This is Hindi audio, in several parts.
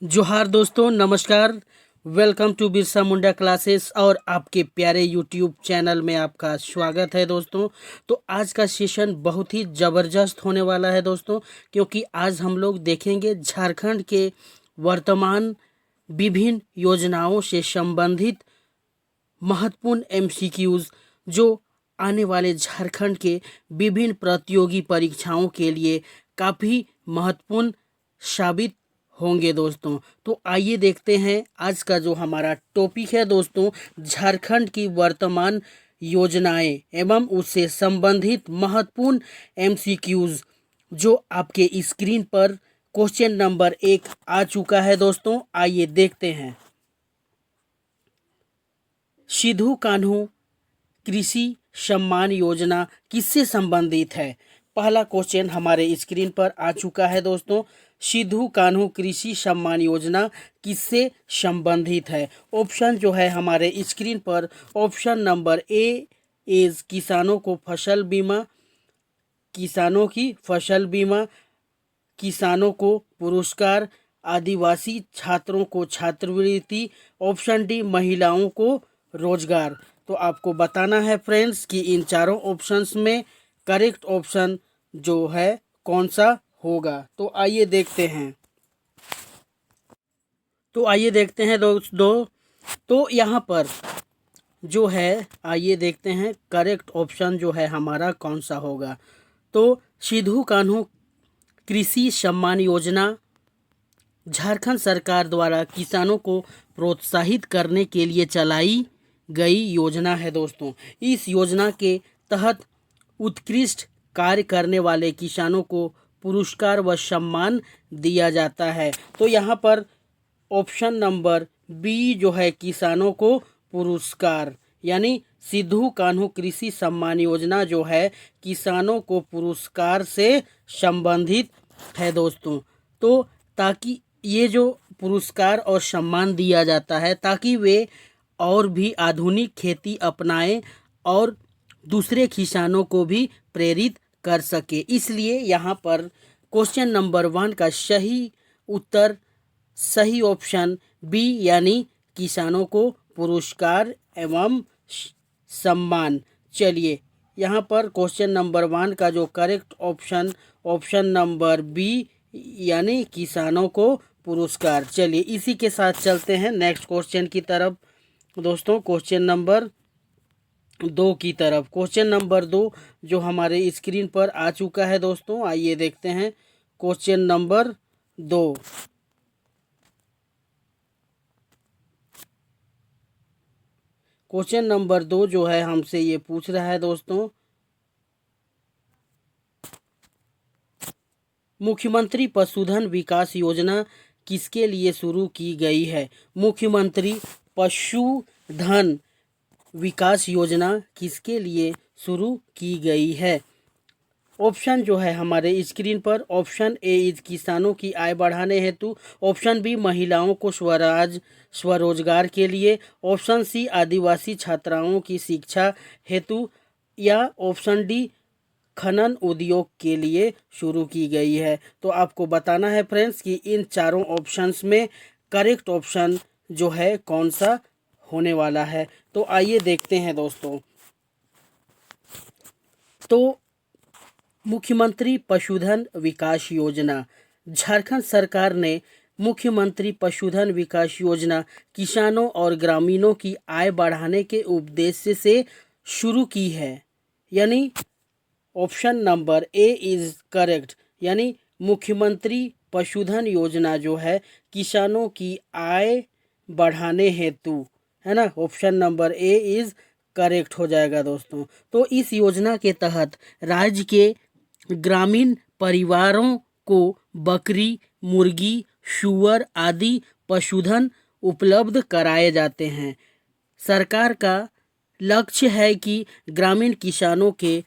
जोहार दोस्तों, नमस्कार। Welcome to Birsa Munda classes और आपके प्यारे यूट्यूब चैनल में आपका स्वागत है दोस्तों। तो आज का सेशन बहुत ही ज़बरदस्त होने वाला है दोस्तों, क्योंकि आज हम लोग देखेंगे झारखंड के वर्तमान विभिन्न योजनाओं से संबंधित महत्वपूर्ण एमसीक्यूज़ जो आने वाले झारखंड के विभिन्न प्रतियोगी परीक्षाओं के लिए काफ़ी महत्वपूर्ण साबित होंगे दोस्तों। तो आइए देखते हैं आज का जो हमारा टॉपिक है दोस्तों, झारखंड की वर्तमान योजनाएं एवं उससे संबंधित महत्वपूर्ण एमसीक्यूज़ जो आपके स्क्रीन पर क्वेश्चन नंबर 1 आ चुका है दोस्तों। आइए देखते हैं। सिद्धू कान्हू कृषि सम्मान योजना किससे संबंधित है? पहला क्वेश्चन हमारे स्क्रीन पर आ चुका है दोस्तों। सिद्धू कान्हू कृषि सम्मान योजना किससे संबंधित है? ऑप्शन जो है हमारे स्क्रीन पर, ऑप्शन नंबर ए इज किसानों को फसल बीमा, किसानों की फसल बीमा, किसानों को पुरस्कार, आदिवासी छात्रों को छात्रवृत्ति, ऑप्शन डी महिलाओं को रोजगार। तो आपको बताना है फ्रेंड्स कि इन चारों ऑप्शंस में करेक्ट ऑप्शन जो है कौन सा होगा। तो आइए देखते हैं। दोस्तों, तो यहाँ पर जो है, आइए देखते हैं करेक्ट ऑप्शन जो है हमारा कौन सा होगा। तो सिद्धू कान्हू कृषि सम्मान योजना झारखंड सरकार द्वारा किसानों को प्रोत्साहित करने के लिए चलाई गई योजना है दोस्तों। इस योजना के तहत उत्कृष्ट कार्य करने वाले किसानों को पुरस्कार व सम्मान दिया जाता है। तो यहाँ पर ऑप्शन नंबर बी जो है किसानों को पुरस्कार, यानी सिद्धू कान्हू कृषि सम्मान योजना जो है किसानों को पुरस्कार से संबंधित है दोस्तों। तो ताकि ये जो पुरस्कार और सम्मान दिया जाता है ताकि वे और भी आधुनिक खेती अपनाएं और दूसरे किसानों को भी प्रेरित कर सके। इसलिए यहाँ पर क्वेश्चन नंबर 1 का सही उत्तर, सही ऑप्शन बी, यानी किसानों को पुरस्कार एवं सम्मान। चलिए, यहाँ पर क्वेश्चन नंबर 1 का जो correct option, option number B, यानी किसानों को पुरस्कार। चलिए इसी के साथ चलते हैं नेक्स्ट क्वेश्चन की तरफ दोस्तों, क्वेश्चन नंबर 2 की तरफ। क्वेश्चन नंबर 2 जो हमारे स्क्रीन पर आ चुका है दोस्तों, आइए देखते हैं क्वेश्चन नंबर 2। क्वेश्चन नंबर 2 जो है हमसे ये पूछ रहा है दोस्तों, मुख्यमंत्री पशुधन विकास योजना किसके लिए शुरू की गई है? मुख्यमंत्री पशुधन विकास योजना किसके लिए शुरू की गई है? ऑप्शन जो है हमारे स्क्रीन पर, ऑप्शन ए इज किसानों की आय बढ़ाने हेतु, ऑप्शन बी महिलाओं को स्वरोजगार के लिए, ऑप्शन सी आदिवासी छात्राओं की शिक्षा हेतु, या ऑप्शन डी खनन उद्योग के लिए शुरू की गई है। तो आपको बताना है फ्रेंड्स कि इन चारों ऑप्शंस में करेक्ट ऑप्शन जो है कौन सा होने वाला है। तो आइए देखते हैं दोस्तों। तो मुख्यमंत्री पशुधन विकास योजना, झारखंड सरकार ने मुख्यमंत्री पशुधन विकास योजना किसानों और ग्रामीणों की आय बढ़ाने के उद्देश्य से शुरू की है, यानी option number A is correct, यानी मुख्यमंत्री पशुधन योजना जो है किसानों की आय बढ़ाने हेतु, है ना, option number A is correct हो जाएगा दोस्तों। तो इस योजना के तहत राज्य के ग्रामीण परिवारों को बकरी, मुर्गी, सूअर आदि पशुधन उपलब्ध कराए जाते हैं। सरकार का लक्ष्य है कि ग्रामीण किसानों के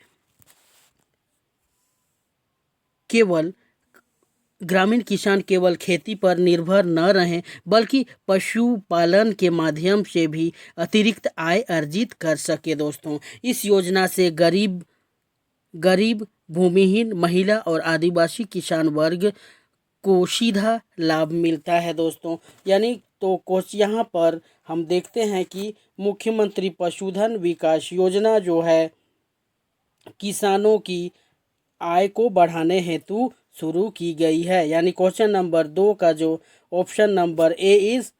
ग्रामीण किसान केवल खेती पर निर्भर न रहें, बल्कि पशुपालन के माध्यम से भी अतिरिक्त आय अर्जित कर सके दोस्तों। इस योजना से गरीब, भूमिहीन, महिला और आदिवासी किसान वर्ग को सीधा लाभ मिलता है दोस्तों। यानी तो कुछ यहाँ पर हम देखते हैं कि मुख्यमंत्री पशुधन विकास योजना जो है किसानों की आय को बढ़ाने हेतु शुरू की गई है। यानी क्वेश्चन नंबर 2 का जो option number A is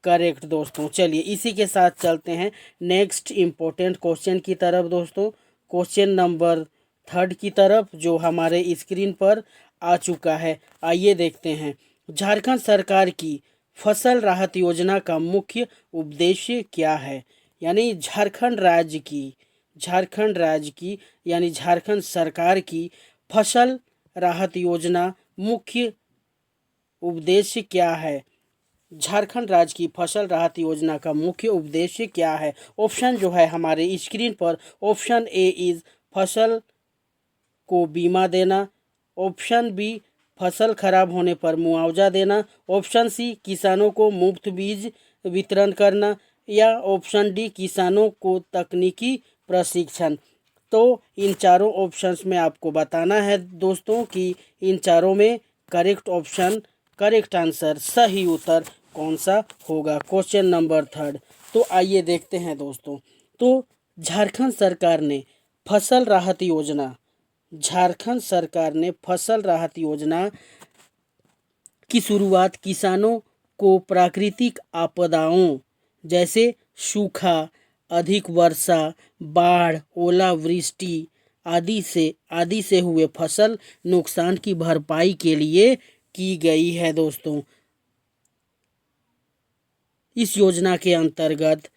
correct दोस्तों। चलिए इसी के साथ चलते हैं नेक्स्ट इम्पोर्टेंट क्वेश्चन की तरफ दोस्तों, क्वेश्चन नंबर 3 की तरफ जो हमारे स्क्रीन पर आ चुका है। आइए देखते हैं। झारखंड सरकार की फसल राहत योजना का मुख्य उद्देश्य क्या है? यानी झारखंड राज्य की यानी झारखंड सरकार की फसल राहत योजना मुख्य उद्देश्य क्या है? झारखंड राज्य की फसल राहत योजना का मुख्य उद्देश्य क्या है? ऑप्शन जो है हमारे स्क्रीन पर, ऑप्शन ए इज फसल को बीमा देना, ऑप्शन बी फसल खराब होने पर मुआवजा देना, ऑप्शन सी किसानों को मुफ्त बीज वितरण करना, या ऑप्शन डी किसानों को तकनीकी प्रशिक्षण। तो इन चारों ऑप्शंस में आपको बताना है दोस्तों कि इन चारों में करेक्ट आंसर, सही उत्तर कौन सा होगा? Question number 3। तो आइए देखते हैं दोस्तों। तो झारखंड सरकार ने फसल राहत योजना की शुरुआत किसानों को प्राकृतिक आपदाओं जैसे सूखा, अधिक वर्षा, बाढ़, ओलावृष्टि आदि से हुए फसल नुकसान की भरपाई के लिए की गई है दोस्तों। इस योजना के अंतर्गत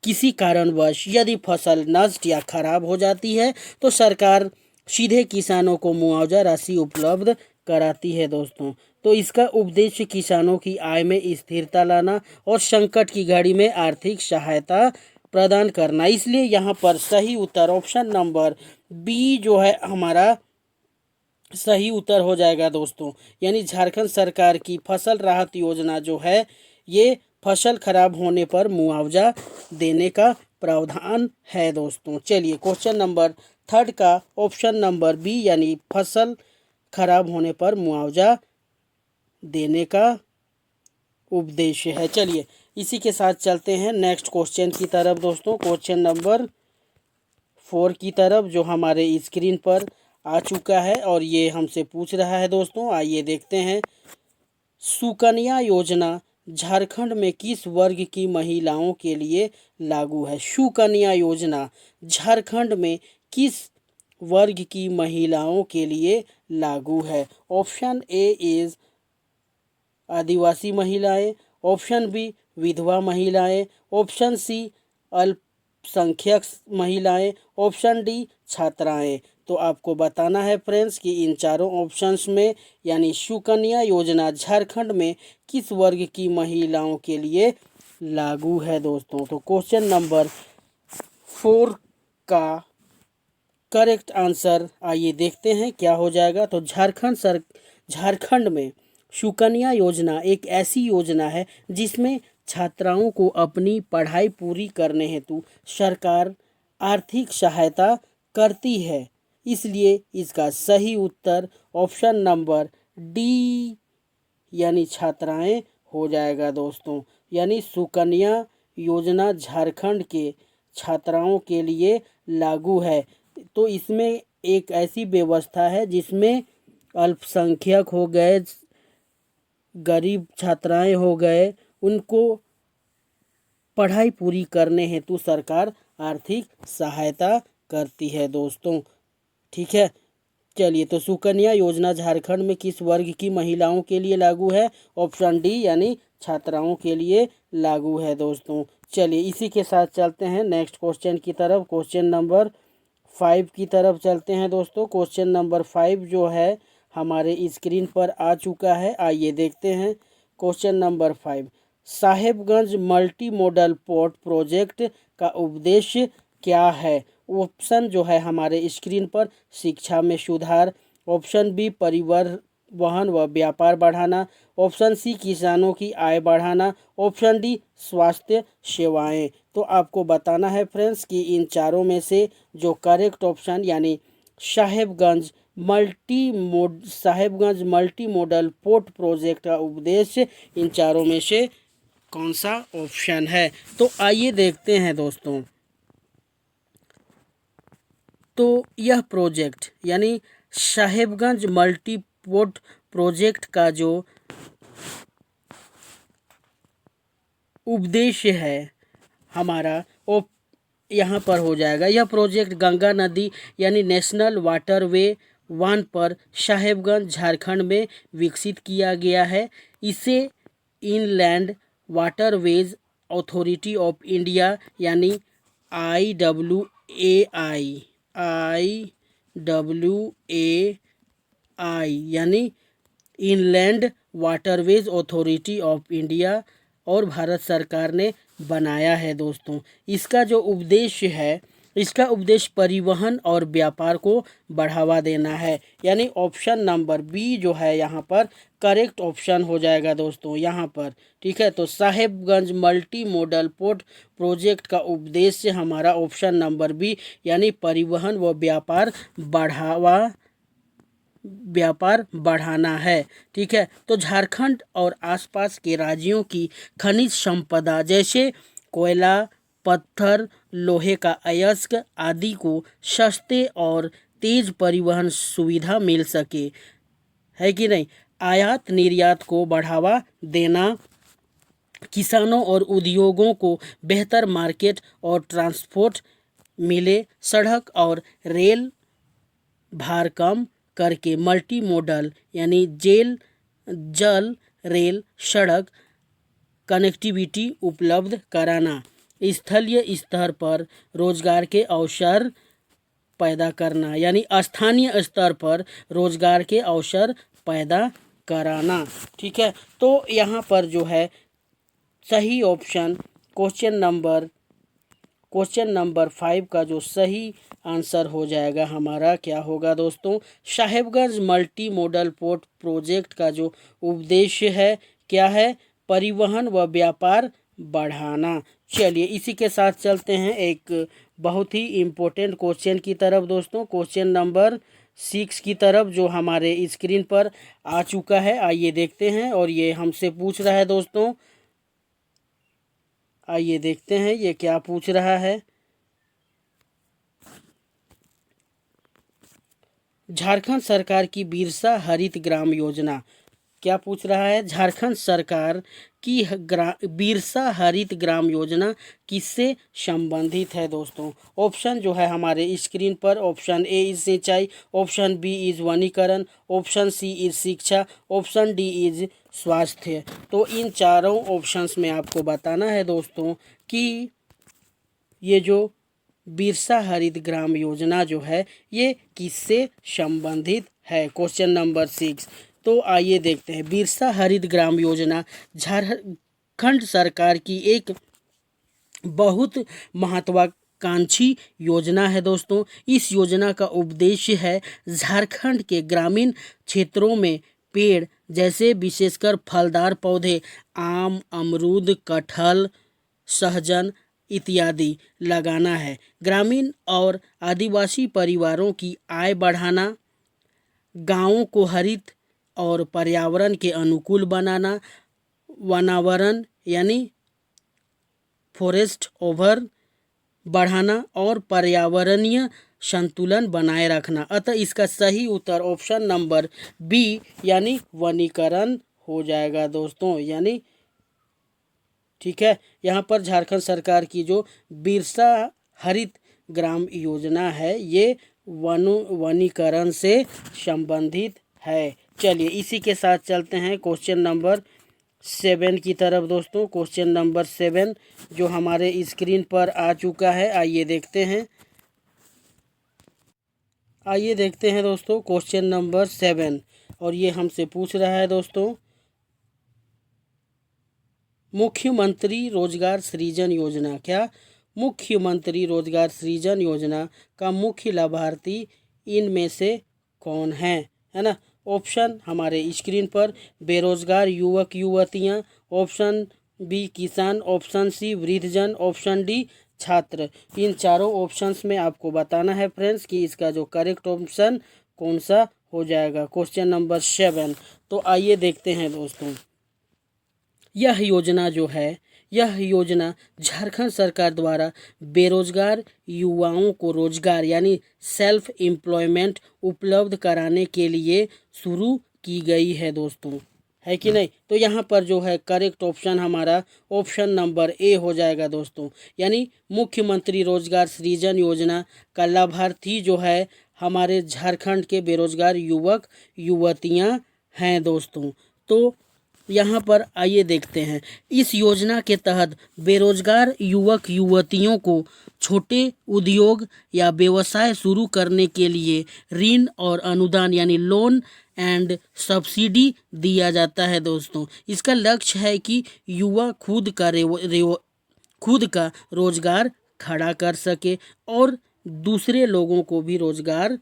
किसी कारणवश यदि फसल नष्ट या खराब हो जाती है तो सरकार सीधे किसानों को मुआवजा राशि उपलब्ध कराती है दोस्तों। तो इसका उद्देश्य किसानों की आय में स्थिरता लाना और संकट की घड़ी में आर्थिक सहायता प्रदान करना। इसलिए यहाँ पर सही उत्तर ऑप्शन नंबर बी जो है हमारा सही उत्तर हो जाएगा दोस्तों। यानी झारखंड सरकार की फसल राहत योजना जो है ये फसल खराब होने पर मुआवजा देने का प्रावधान है दोस्तों। चलिए क्वेश्चन नंबर 3 का ऑप्शन नंबर बी यानी फसल खराब होने पर मुआवजा देने का उद्देश्य है। चलिए इसी के साथ चलते हैं नेक्स्ट क्वेश्चन की तरफ दोस्तों, क्वेश्चन नंबर 4 की तरफ जो हमारे स्क्रीन पर आ चुका है और ये हमसे पूछ रहा है दोस्तों। आइए देखते हैं। सुकन्या योजना झारखंड में किस वर्ग की महिलाओं के लिए लागू है? सुकन्या योजना झारखंड में किस वर्ग की महिलाओं के लिए लागू है? ऑप्शन ए इज आदिवासी महिलाएं, ऑप्शन बी विधवा महिलाएं, ऑप्शन सी अल्पसंख्यक महिलाएं, ऑप्शन डी छात्राएं। तो आपको बताना है फ्रेंड्स कि इन चारों ऑप्शंस में यानी सुकन्या योजना झारखंड में किस वर्ग की महिलाओं के लिए लागू है दोस्तों। तो क्वेश्चन नंबर 4 का करेक्ट आंसर आइए देखते हैं क्या हो जाएगा। तो झारखंड में सुकन्या योजना एक ऐसी योजना है जिसमें छात्राओं को अपनी पढ़ाई पूरी करने हेतु सरकार आर्थिक सहायता करती है। इसलिए इसका सही उत्तर ऑप्शन नंबर डी यानी छात्राएं हो जाएगा दोस्तों। यानी सुकन्या योजना झारखंड के छात्राओं के लिए लागू है। तो इसमें एक ऐसी व्यवस्था है जिसमें अल्पसंख्यक हो गए, गरीब छात्राएं हो गए, उनको पढ़ाई पूरी करने हेतु सरकार आर्थिक सहायता करती है दोस्तों। ठीक है, चलिए तो सुकन्या योजना झारखंड में किस वर्ग की महिलाओं के लिए लागू है? ऑप्शन डी यानी छात्राओं के लिए लागू है दोस्तों। चलिए इसी के साथ चलते हैं नेक्स्ट क्वेश्चन की तरफ, क्वेश्चन नंबर 5 की तरफ चलते हैं दोस्तों। क्वेश्चन नंबर 5 जो है हमारे स्क्रीन पर आ चुका है। आइए देखते हैं question number 5। Sahebganj multi modal port project का उद्देश्य क्या है? ऑप्शन जो है हमारे स्क्रीन पर, शिक्षा में सुधार, ऑप्शन बी परिवहन व व्यापार बढ़ाना, ऑप्शन सी किसानों की आय बढ़ाना, ऑप्शन डी स्वास्थ्य सेवाएं। तो आपको बताना है फ्रेंड्स कि इन चारों में से जो करेक्ट ऑप्शन यानी Sahebganj Sahebganj multi modal port project का उद्देश्य इन चारों में से कौन सा ऑप्शन है? तो आइए देखते हैं दोस्तों। तो यह प्रोजेक्ट यानी साहेबगंज मल्टी पोर्ट प्रोजेक्ट का जो उद्देश्य है हमारा वो यहाँ पर हो जाएगा। यह प्रोजेक्ट गंगा नदी यानी नेशनल वाटरवे 1 पर साहेबगंज झारखंड में विकसित किया गया है। इसे inland waterways authority of India यानी IWAI यानी inland waterways authority of India और भारत सरकार ने बनाया है दोस्तों। इसका जो उद्देश्य है, इसका उद्देश्य परिवहन और व्यापार को बढ़ावा देना है। यानी ऑप्शन नंबर बी जो है यहाँ पर करेक्ट ऑप्शन हो जाएगा दोस्तों यहाँ पर। ठीक है, तो Sahebganj multi modal port project का उद्देश्य हमारा ऑप्शन नंबर बी यानी परिवहन व व्यापार बढ़ाना है। ठीक है, तो झारखंड और आसपास के राज्यों की खनिज संपदा जैसे कोयला, पत्थर, लोहे का अयस्क आदि को सस्ते और तेज परिवहन सुविधा मिल सके, है कि नहीं। आयात निर्यात को बढ़ावा देना, किसानों और उद्योगों को बेहतर मार्केट और ट्रांसपोर्ट मिले, सड़क और रेल भार कम करके मल्टी मॉडल यानी जल रेल सड़क कनेक्टिविटी उपलब्ध कराना, स्थलीय स्तर पर रोजगार के अवसर पैदा करना यानी स्थानीय स्तर पर रोजगार के अवसर पैदा कराना। ठीक है, तो यहाँ पर जो है सही ऑप्शन क्वेश्चन नंबर 5 का जो सही आंसर हो जाएगा हमारा क्या होगा दोस्तों? Sahebganj multi modal port project का जो उद्देश्य है क्या है? परिवहन व व्यापार बढ़ाना। चलिए इसी के साथ चलते हैं एक बहुत ही इम्पोर्टेंट क्वेश्चन की तरफ दोस्तों, क्वेश्चन नंबर 6 की तरफ जो हमारे स्क्रीन पर आ चुका है। आइए देखते हैं और ये हमसे पूछ रहा है दोस्तों, आइए देखते हैं ये क्या पूछ रहा है। झारखंड सरकार की बिरसा हरित ग्राम योजना, क्या पूछ रहा है? झारखंड सरकार की बिरसा हरित ग्राम योजना किससे संबंधित है दोस्तों? ऑप्शन जो है हमारे स्क्रीन पर, ऑप्शन ए इज सिंचाई, ऑप्शन बी इज वनीकरण, ऑप्शन सी इज शिक्षा, ऑप्शन डी इज स्वास्थ्य। तो इन चारों ऑप्शंस में आपको बताना है दोस्तों कि ये जो बिरसा हरित ग्राम योजना जो है ये किससे संबंधित है? Question number 6। तो आइए देखते हैं। बिरसा हरित ग्राम योजना झारखंड सरकार की एक बहुत महत्वाकांक्षी योजना है दोस्तों। इस योजना का उद्देश्य है झारखंड के ग्रामीण क्षेत्रों में पेड़ जैसे विशेषकर फलदार पौधे आम, अमरूद, कटहल, सहजन इत्यादि लगाना है। ग्रामीण और आदिवासी परिवारों की आय बढ़ाना, गांवों को हरित और पर्यावरण के अनुकूल बनाना, वनावरण यानी फॉरेस्ट ओवर बढ़ाना और पर्यावरणीय संतुलन बनाए रखना। अतः इसका सही उत्तर ऑप्शन नंबर बी यानी वनीकरण हो जाएगा दोस्तों। यानी ठीक है, यहाँ पर झारखंड सरकार की जो बिरसा हरित ग्राम योजना है ये वनीकरण से संबंधित है। चलिए इसी के साथ चलते हैं क्वेश्चन नंबर 7 की तरफ दोस्तों। क्वेश्चन नंबर 7 जो हमारे स्क्रीन पर आ चुका है, आइए देखते हैं दोस्तों क्वेश्चन नंबर 7 और ये हमसे पूछ रहा है दोस्तों, मुख्यमंत्री रोजगार सृजन योजना, क्या मुख्यमंत्री रोजगार सृजन योजना का मुख्य लाभार्थी इनमें से कौन है ना? ऑप्शन हमारे स्क्रीन पर, बेरोजगार युवक युवतियां, ऑप्शन बी किसान, ऑप्शन सी वृद्धजन, ऑप्शन डी छात्र। इन चारों ऑप्शंस में आपको बताना है फ्रेंड्स कि इसका जो करेक्ट ऑप्शन कौन सा हो जाएगा। Question number 7। तो आइए देखते हैं दोस्तों, यह योजना जो है, यह योजना झारखंड सरकार द्वारा बेरोजगार युवाओं को रोजगार यानी सेल्फ एम्प्लॉयमेंट उपलब्ध कराने के लिए शुरू की गई है दोस्तों, है कि नहीं। तो यहाँ पर जो है करेक्ट ऑप्शन हमारा ऑप्शन नंबर ए हो जाएगा दोस्तों, यानी मुख्यमंत्री रोजगार सृजन योजना का लाभार्थी जो है हमारे झारखंड के बेरोजगार युवक युवतियाँ हैं दोस्तों। तो यहाँ पर आइए देखते हैं, इस योजना के तहत बेरोजगार युवक युवतियों को छोटे उद्योग या व्यवसाय शुरू करने के लिए ऋण और अनुदान यानी लोन एंड सब्सिडी दिया जाता है दोस्तों। इसका लक्ष्य है कि युवा खुद का रोजगार खड़ा कर सके और दूसरे लोगों को भी रोजगार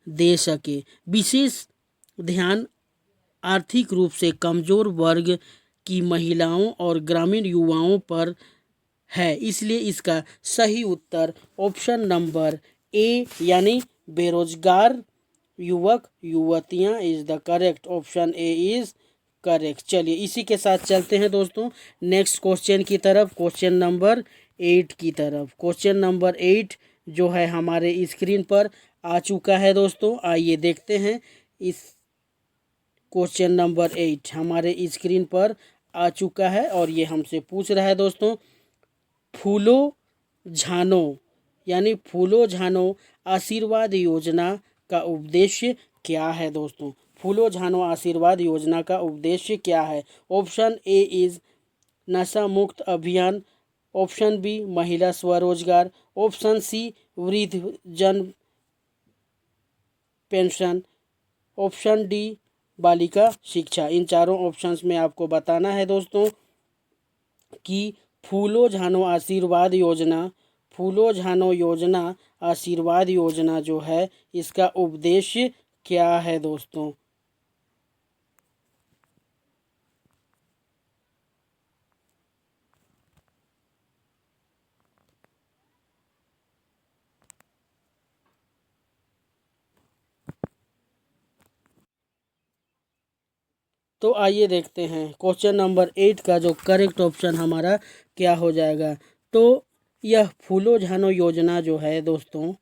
दे सके। विशेष ध्यान आर्थिक रूप से कमजोर वर्ग की महिलाओं और ग्रामीण युवाओं पर है, इसलिए इसका सही उत्तर ऑप्शन नंबर ए यानी बेरोजगार युवक युवतियां is the correct option A is correct. चलिए इसी के साथ चलते हैं दोस्तों नेक्स्ट क्वेश्चन की तरफ, क्वेश्चन नंबर 8 की तरफ। क्वेश्चन नंबर 8 जो है हमारे स्क्रीन पर आ चुका है दोस्तों, आइए देखते हैं। इस क्वेश्चन नंबर 8 हमारे स्क्रीन पर आ चुका है और ये हमसे पूछ रहा है दोस्तों, फूलो झानो यानी फूलो झानो आशीर्वाद योजना का उद्देश्य क्या है दोस्तों। फूलो झानो आशीर्वाद योजना का उद्देश्य क्या है। ऑप्शन ए इज नशा मुक्त अभियान, ऑप्शन बी महिला स्वरोजगार, ऑप्शन सी वृद्ध जन पेंशन, ऑप्शन डी बालिका शिक्षा। इन चारों ऑप्शंस में आपको बताना है दोस्तों कि फूलो झानो आशीर्वाद योजना, फूलो झानो योजना आशीर्वाद योजना जो है इसका उद्देश्य क्या है दोस्तों। तो आइए देखते हैं क्वेश्चन नंबर 8 का जो करेक्ट ऑप्शन हमारा क्या हो जाएगा। तो यह फूलो झानो योजना जो है दोस्तों,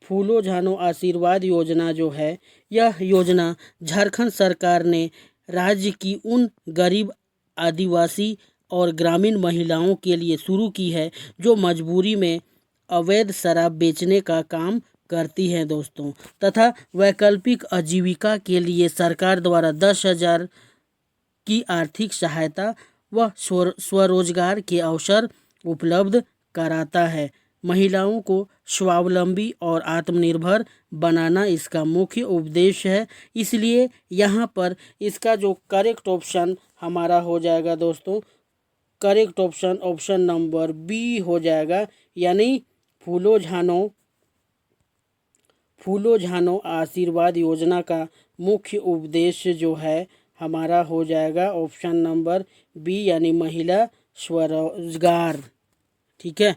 फूलो झानो आशीर्वाद योजना जो है, यह योजना झारखंड सरकार ने राज्य की उन गरीब आदिवासी और ग्रामीण महिलाओं के लिए शुरू की है जो मजबूरी में अवैध शराब बेचने का काम करती हैं दोस्तों, तथा वैकल्पिक आजीविका के लिए सरकार द्वारा 10,000 की आर्थिक सहायता व स्वरोजगार के अवसर उपलब्ध कराता है। महिलाओं को स्वावलंबी और आत्मनिर्भर बनाना इसका मुख्य उद्देश्य है, इसलिए यहाँ पर इसका जो करेक्ट ऑप्शन हमारा हो जाएगा दोस्तों, correct option option number B हो जाएगा, यानी फूलो झानो आशीर्वाद योजना का मुख्य उद्देश्य जो है हमारा हो जाएगा ऑप्शन नंबर बी यानी महिला स्वरोजगार। ठीक है,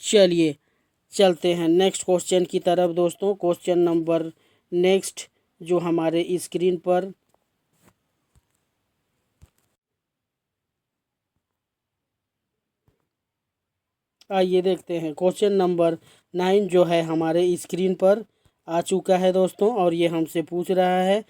चलिए चलते हैं नेक्स्ट क्वेश्चन की तरफ दोस्तों। क्वेश्चन नंबर नेक्स्ट जो हमारे स्क्रीन पर आइए देखते हैं, क्वेश्चन नंबर 9 जो है हमारे स्क्रीन पर आ चुका है दोस्तों और ये हमसे पूछ रहा है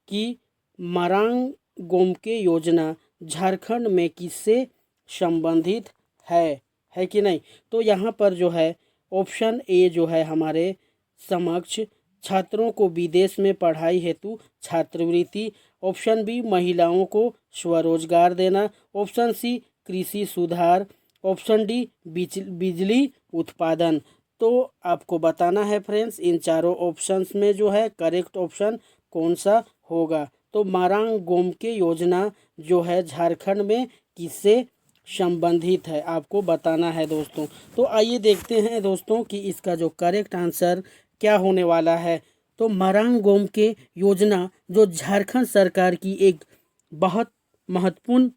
कि मरांग गोमके योजना झारखंड में किससे संबंधित है कि नहीं। तो यहाँ पर जो है ऑप्शन ए जो है हमारे समक्ष छात्रों को विदेश में पढ़ाई हेतु छात्रवृत्ति, ऑप्शन बी महिलाओं को स्वरोजगार देना, ऑप्शन सी कृषि सुधार, ऑप्शन डी बिजली उत्पादन। तो आपको बताना है फ्रेंड्स इन चारों ऑप्शंस में जो है करेक्ट ऑप्शन कौन सा होगा। तो मरांग गोमके योजना जो है झारखंड में किससे संबंधित है आपको बताना है दोस्तों। तो आइए देखते हैं दोस्तों कि इसका जो करेक्ट आंसर क्या होने वाला है। तो मरांग गोमके योजना जो झारखंड सरकार की एक बहुत महत्वपूर्ण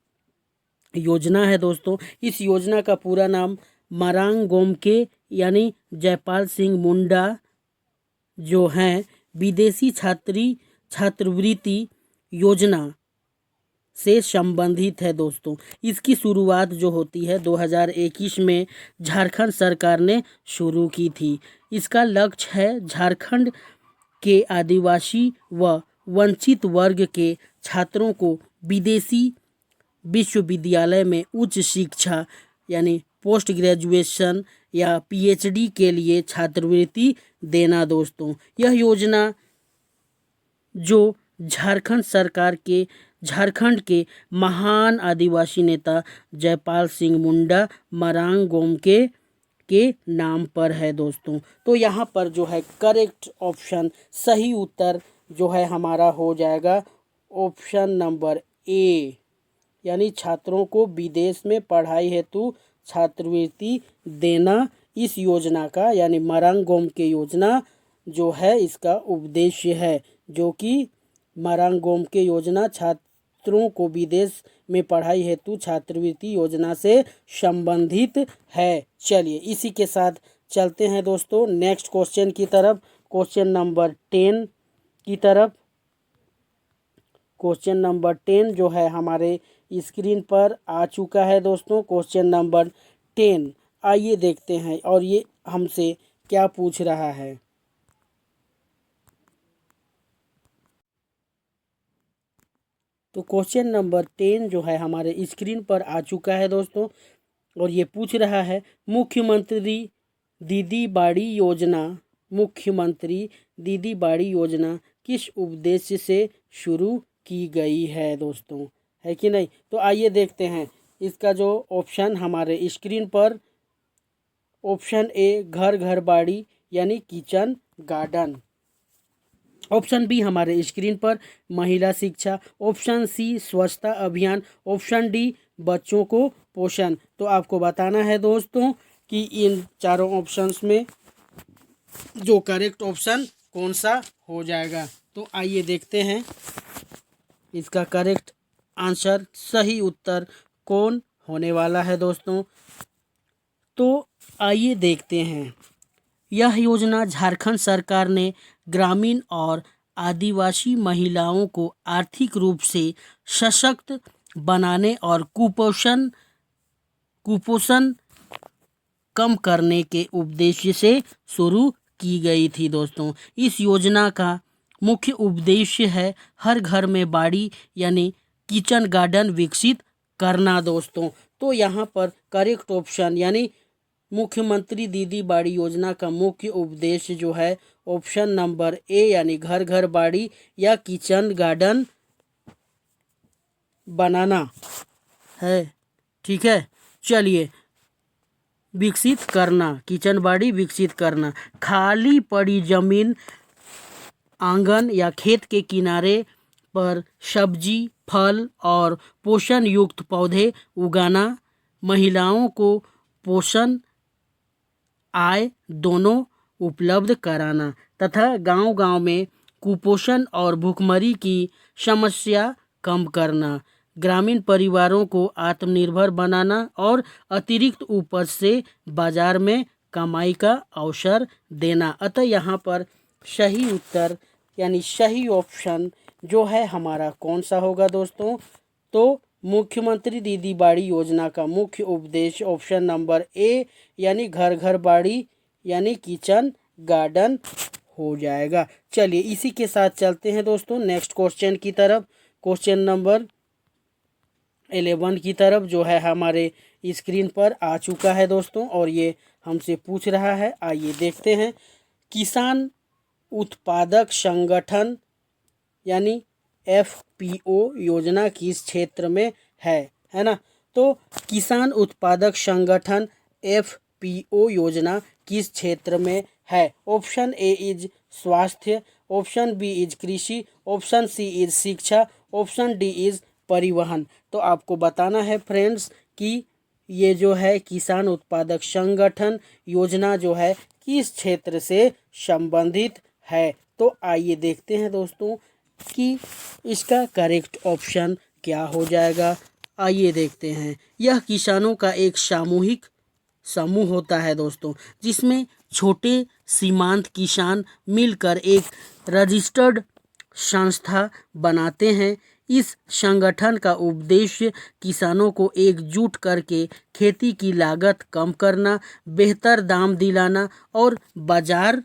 योजना है दोस्तों। इस योजना का पूरा नाम मरांग गोमके यानी जयपाल सिंह मुंडा जो हैं विदेशी छात्रवृत्ति योजना से संबंधित है दोस्तों। इसकी शुरुआत जो होती है 2021 में झारखंड सरकार ने शुरू की थी। इसका लक्ष्य है झारखंड के आदिवासी व वंचित वर्ग के छात्रों को विदेशी विश्वविद्यालय में उच्च शिक्षा यानी पोस्ट ग्रेजुएशन या पीएचडी के लिए छात्रवृत्ति देना दोस्तों। यह योजना जो झारखंड के महान आदिवासी नेता जयपाल सिंह मुंडा मरांग गोमके के नाम पर है दोस्तों। तो यहाँ पर जो है करेक्ट ऑप्शन, सही उत्तर जो है हमारा हो जाएगा ऑप्शन नंबर ए, यानी छात्रों को विदेश में पढ़ाई हेतु छात्रवृत्ति देना इस योजना का यानी मरांग गोमके योजना जो है इसका उद्देश्य है, जो कि मरांग गोमके योजना छात्रों को विदेश में पढ़ाई हेतु छात्रवृत्ति योजना से संबंधित है। चलिए इसी के साथ चलते हैं दोस्तों नेक्स्ट क्वेश्चन की तरफ, क्वेश्चन नंबर 10 की तरफ। क्वेश्चन नंबर 10 जो है हमारे स्क्रीन पर आ चुका है दोस्तों। क्वेश्चन नंबर 10 आइए देखते हैं और ये हमसे क्या पूछ रहा है। तो क्वेश्चन नंबर 10 जो है हमारे स्क्रीन पर आ चुका है दोस्तों और ये पूछ रहा है मुख्यमंत्री दीदी बाड़ी योजना किस उद्देश्य से शुरू की गई है दोस्तों, है कि नहीं। तो आइए देखते हैं इसका जो ऑप्शन हमारे स्क्रीन पर, ऑप्शन ए घर घर बाड़ी यानी किचन गार्डन, ऑप्शन बी हमारे स्क्रीन पर महिला शिक्षा, ऑप्शन सी स्वच्छता अभियान, ऑप्शन डी बच्चों को पोषण। तो आपको बताना है दोस्तों कि इन चारों ऑप्शंस में जो करेक्ट ऑप्शन कौन सा हो जाएगा। तो आइए देखते हैं इसका करेक्ट आंसर, सही उत्तर कौन होने वाला है दोस्तों। तो आइए देखते हैं, यह योजना झारखंड सरकार ने ग्रामीण और आदिवासी महिलाओं को आर्थिक रूप से सशक्त बनाने और कुपोषण कम करने के उद्देश्य से शुरू की गई थी दोस्तों। इस योजना का मुख्य उद्देश्य है हर घर में बाड़ी यानी किचन गार्डन विकसित करना दोस्तों। तो यहाँ पर करेक्ट ऑप्शन यानी मुख्यमंत्री दीदी बाड़ी योजना का मुख्य उद्देश्य जो है ऑप्शन नंबर ए यानी घर घर बाड़ी या किचन गार्डन बनाना है, ठीक है। चलिए विकसित करना, किचन बाड़ी विकसित करना, खाली पड़ी जमीन आंगन या खेत के किनारे पर सब्जी फल और पोषण युक्त पौधे उगाना, महिलाओं को पोषण आय दोनों उपलब्ध कराना तथा गांव-गांव में कुपोषण और भूखमरी की समस्या कम करना, ग्रामीण परिवारों को आत्मनिर्भर बनाना और अतिरिक्त उपज से बाजार में कमाई का अवसर देना। अतः यहाँ पर सही उत्तर यानी सही ऑप्शन जो है हमारा कौन सा होगा दोस्तों। तो मुख्यमंत्री दीदी बाड़ी योजना का मुख्य उद्देश्य ऑप्शन नंबर ए यानी घर घर बाड़ी यानी किचन गार्डन हो जाएगा। चलिए इसी के साथ चलते हैं दोस्तों नेक्स्ट क्वेश्चन की तरफ, क्वेश्चन नंबर 11 की तरफ जो है हमारे स्क्रीन पर आ चुका है दोस्तों और ये हमसे पूछ रहा है। आइए देखते हैं, किसान उत्पादक संगठन यानी एफपीओ योजना किस क्षेत्र में है ना। तो किसान उत्पादक संगठन एफपीओ योजना किस क्षेत्र में है। ऑप्शन ए इज स्वास्थ्य, ऑप्शन बी इज कृषि, ऑप्शन सी इज शिक्षा, ऑप्शन डी इज परिवहन। तो आपको बताना है फ्रेंड्स कि ये जो है किसान उत्पादक संगठन योजना जो है किस क्षेत्र से संबंधित है। तो आइए देखते हैं दोस्तों कि इसका करेक्ट ऑप्शन क्या हो जाएगा। आइए देखते हैं, यह किसानों का एक सामूहिक समूह होता है दोस्तों, जिसमें छोटे सीमांत किसान मिलकर एक रजिस्टर्ड संस्था बनाते हैं। इस संगठन का उद्देश्य किसानों को एकजुट करके खेती की लागत कम करना, बेहतर दाम दिलाना और बाजार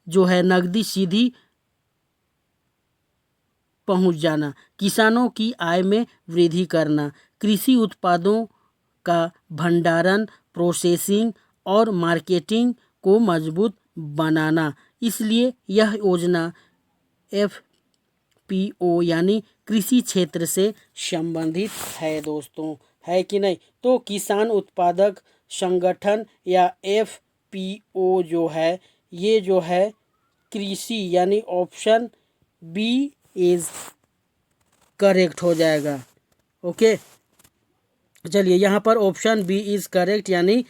जो है नकदी सीधी पहुंच जाना, किसानों की आय में वृद्धि करना, कृषि उत्पादों का भंडारण, प्रोसेसिंग और मार्केटिंग को मजबूत बनाना। इसलिए यह योजना एफपीओ यानी कृषि क्षेत्र से संबंधित है दोस्तों, है कि नहीं। तो किसान उत्पादक संगठन या एफपीओ जो है, ये जो है कृषि यानी ऑप्शन बी इज करेक्ट हो जाएगा। ओके, चलिए यहाँ पर ऑप्शन बी इज करेक्ट, यानी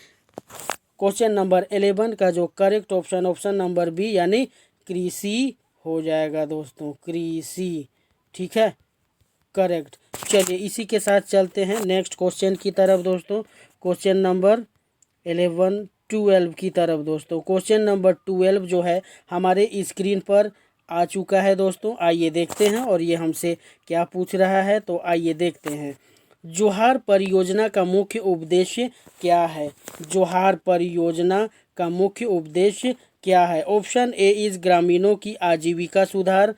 क्वेश्चन नंबर 11 का जो करेक्ट ऑप्शन नंबर बी यानी कृषि हो जाएगा दोस्तों, कृषि। ठीक है, करेक्ट। चलिए इसी के साथ चलते हैं नेक्स्ट क्वेश्चन की तरफ दोस्तों, क्वेश्चन नंबर 12 की तरफ दोस्तों। क्वेश्चन नंबर 12 जो है हमारे स्क्रीन पर आ चुका है दोस्तों, आइए देखते हैं और ये हमसे क्या पूछ रहा है। तो आइए देखते हैं, जोहार परियोजना का मुख्य उद्देश्य क्या है। जोहार परियोजना का मुख्य उद्देश्य क्या है। ऑप्शन ए इज ग्रामीणों की आजीविका सुधार,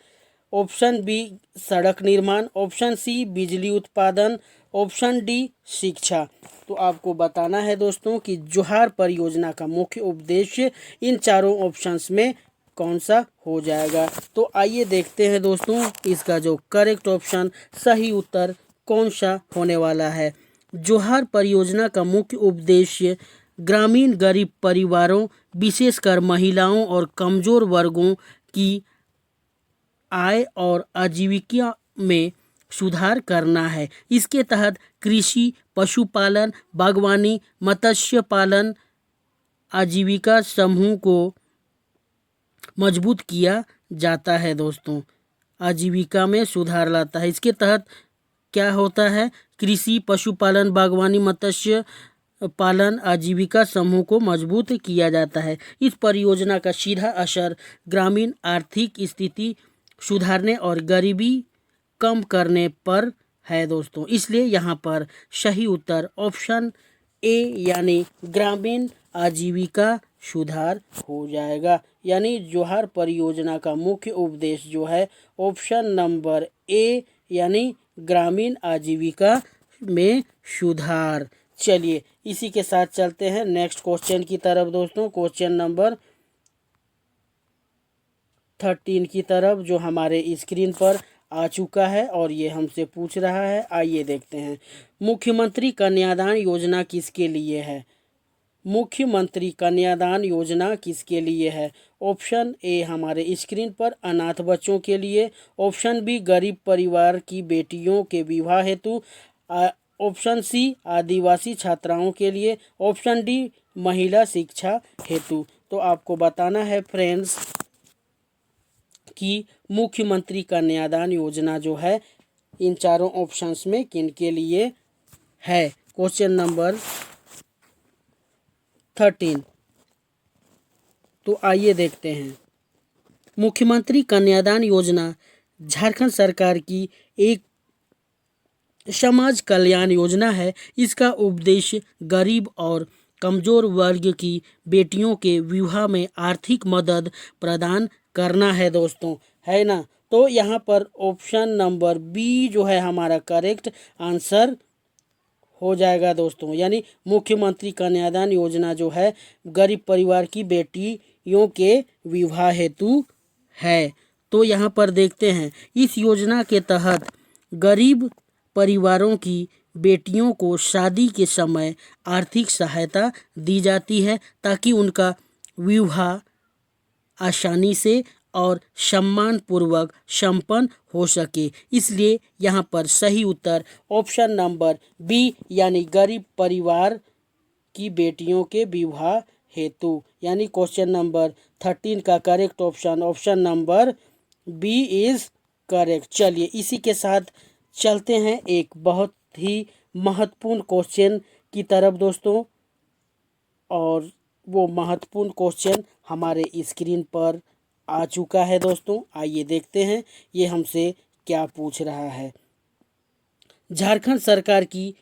ऑप्शन बी सड़क निर्माण, ऑप्शन सी बिजली उत्पादन, ऑप्शन डी शिक्षा। तो आपको बताना है दोस्तों कि जोहार परियोजना का मुख्य उद्देश्य इन चारों ऑप्शंस में कौन सा हो जाएगा। तो आइए देखते हैं दोस्तों इसका जो करेक्ट ऑप्शन सही उत्तर कौन सा होने वाला है। जोहार परियोजना का मुख्य उद्देश्य ग्रामीण गरीब परिवारों, विशेषकर महिलाओं और कमजोर वर्गों की आय और आजीविका में सुधार करना है। इसके तहत कृषि, पशुपालन, बागवानी, मत्स्य पालन आजीविका समूह को मजबूत किया जाता है दोस्तों, आजीविका में सुधार लाता है। इसके तहत क्या होता है, कृषि, पशुपालन, बागवानी, मत्स्य पालन आजीविका समूह को मजबूत किया जाता है। इस परियोजना का सीधा असर ग्रामीण आर्थिक स्थिति सुधारने और गरीबी कम करने पर है दोस्तों। इसलिए यहाँ पर सही उत्तर ऑप्शन ए यानी ग्रामीण आजीविका सुधार हो जाएगा। यानी जोहार परियोजना का मुख्य उद्देश्य जो है ऑप्शन नंबर ए यानी ग्रामीण आजीविका में सुधार। चलिए इसी के साथ चलते हैं नेक्स्ट क्वेश्चन की तरफ दोस्तों, क्वेश्चन नंबर 13 की तरफ जो हमारे स्क्रीन पर आ चुका है और ये हमसे पूछ रहा है। आइए देखते हैं, मुख्यमंत्री कन्यादान योजना किसके लिए है। मुख्यमंत्री कन्यादान योजना किसके लिए है। ऑप्शन ए हमारे स्क्रीन पर अनाथ बच्चों के लिए, ऑप्शन बी गरीब परिवार की बेटियों के विवाह हेतु, ऑप्शन सी आदिवासी छात्राओं के लिए, ऑप्शन डी महिला शिक्षा हेतु। तो आपको बताना है फ्रेंड्स कि मुख्यमंत्री कन्यादान योजना जो है इन चारों ऑप्शंस में किन के लिए है। क्वेश्चन नंबर 13, तो आइए देखते हैं, मुख्यमंत्री कन्यादान योजना झारखंड सरकार की एक समाज कल्याण योजना है। इसका उद्देश्य गरीब और कमजोर वर्ग की बेटियों के विवाह में आर्थिक मदद प्रदान करना है दोस्तों, है ना। तो यहाँ पर ऑप्शन नंबर बी जो है हमारा करेक्ट आंसर हो जाएगा दोस्तों, यानी मुख्यमंत्री कन्यादान योजना जो है गरीब परिवार की बेटियों के विवाह हेतु है। तो यहाँ पर देखते हैं, इस योजना के तहत गरीब परिवारों की बेटियों को शादी के समय आर्थिक सहायता दी जाती है ताकि उनका विवाह आसानी से और सम्मानपूर्वक संपन्न हो सके। इसलिए यहाँ पर सही उत्तर ऑप्शन नंबर बी यानी गरीब परिवार की बेटियों के विवाह हेतु, यानी क्वेश्चन नंबर 13 का correct option number B is correct. चलिए इसी के साथ चलते हैं एक बहुत ही महत्वपूर्ण क्वेश्चन की तरफ दोस्तों, और वो महत्वपूर्ण क्वेश्चन हमारे स्क्रीन पर आ चुका है दोस्तों। आइए देखते हैं ये हमसे क्या पूछ रहा है। झारखंड सरकार की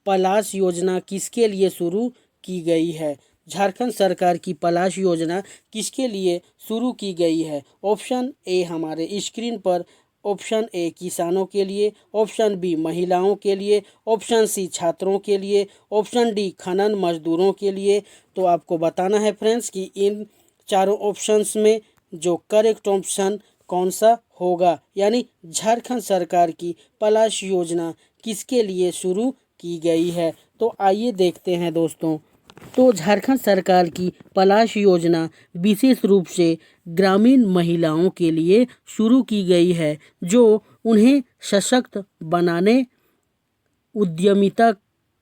पलाश योजना किसके लिए शुरू की गई है? झारखंड सरकार की पलाश योजना किसके लिए शुरू की गई है? ऑप्शन ए हमारे स्क्रीन पर, ऑप्शन ए किसानों के लिए, ऑप्शन बी महिलाओं के लिए, ऑप्शन सी छात्रों के लिए, ऑप्शन डी खनन मजदूरों के लिए। तो आपको बताना है फ्रेंड्स कि इन चारों ऑप्शंस में जो करेक्ट ऑप्शन कौन सा होगा, यानी झारखंड सरकार की पलाश योजना किसके लिए शुरू की गई है। तो आइए देखते हैं दोस्तों। तो झारखंड सरकार की पलाश योजना विशेष रूप से ग्रामीण महिलाओं के लिए शुरू की गई है, जो उन्हें सशक्त बनाने, उद्यमिता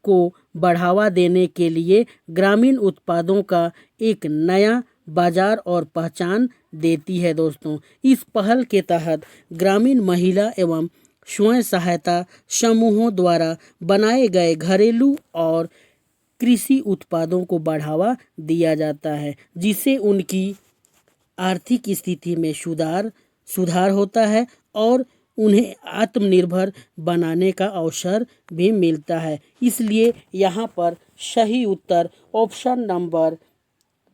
को बढ़ावा देने के लिए ग्रामीण उत्पादों का एक नया बाजार और पहचान देती है दोस्तों। इस पहल के तहत ग्रामीण महिला एवं स्वयं सहायता समूहों द्वारा बनाए गए घरेलू और कृषि उत्पादों को बढ़ावा दिया जाता है, जिससे उनकी आर्थिक स्थिति में सुधार होता है और उन्हें आत्मनिर्भर बनाने का अवसर भी मिलता है। इसलिए यहाँ पर सही उत्तर ऑप्शन नंबर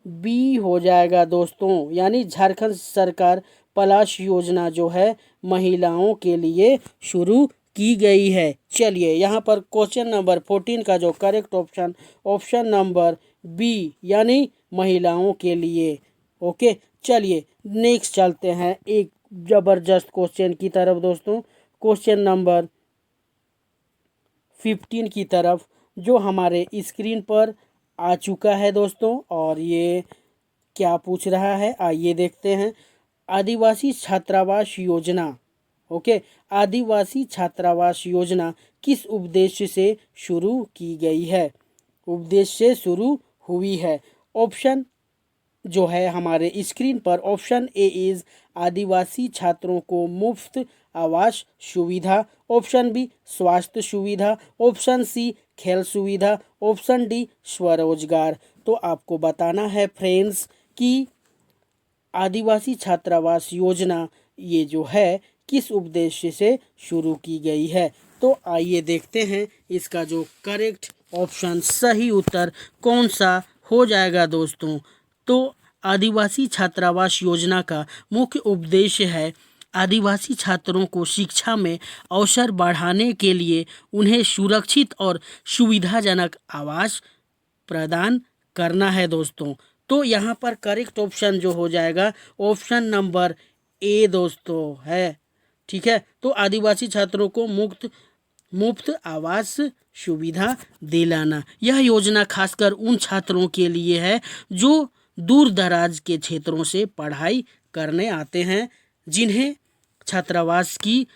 बी हो जाएगा दोस्तों, यानी झारखंड सरकार पलाश योजना जो है महिलाओं के लिए शुरू की गई है। चलिए यहाँ पर क्वेश्चन नंबर 14 का जो correct option, option number B यानी महिलाओं के लिए। ओके, चलिए नेक्स्ट चलते हैं एक ज़बरदस्त क्वेश्चन की तरफ दोस्तों। क्वेश्चन नंबर 15 की तरफ जो हमारे स्क्रीन पर आ चुका है दोस्तों, और ये क्या पूछ रहा है आइए देखते हैं। आदिवासी छात्रावास योजना, ओके, आदिवासी छात्रावास योजना किस उद्देश्य से शुरू की गई है? उद्देश्य से शुरू हुई है। ऑप्शन जो है हमारे स्क्रीन पर, ऑप्शन ए इज आदिवासी छात्रों को मुफ्त आवास सुविधा, ऑप्शन बी स्वास्थ्य सुविधा, ऑप्शन सी खेल सुविधा, ऑप्शन डी स्वरोजगार। तो आपको बताना है फ्रेंड्स कि आदिवासी छात्रावास योजना ये जो है किस उद्देश्य से शुरू की गई है। तो आइए देखते हैं इसका जो करेक्ट ऑप्शन, सही उत्तर कौन सा हो जाएगा दोस्तों। तो आदिवासी छात्रावास योजना का मुख्य उद्देश्य है आदिवासी छात्रों को शिक्षा में अवसर बढ़ाने के लिए उन्हें सुरक्षित और सुविधाजनक आवास प्रदान करना है दोस्तों। तो यहाँ पर करेक्ट ऑप्शन जो हो जाएगा ऑप्शन नंबर ए दोस्तों है, ठीक है। तो आदिवासी छात्रों को मुफ्त आवास सुविधा दिलाना, यह योजना खासकर उन छात्रों के लिए है जो दूर दराज के क्षेत्रों से पढ़ाई करने आते हैं, जिन्हें छात्रावास की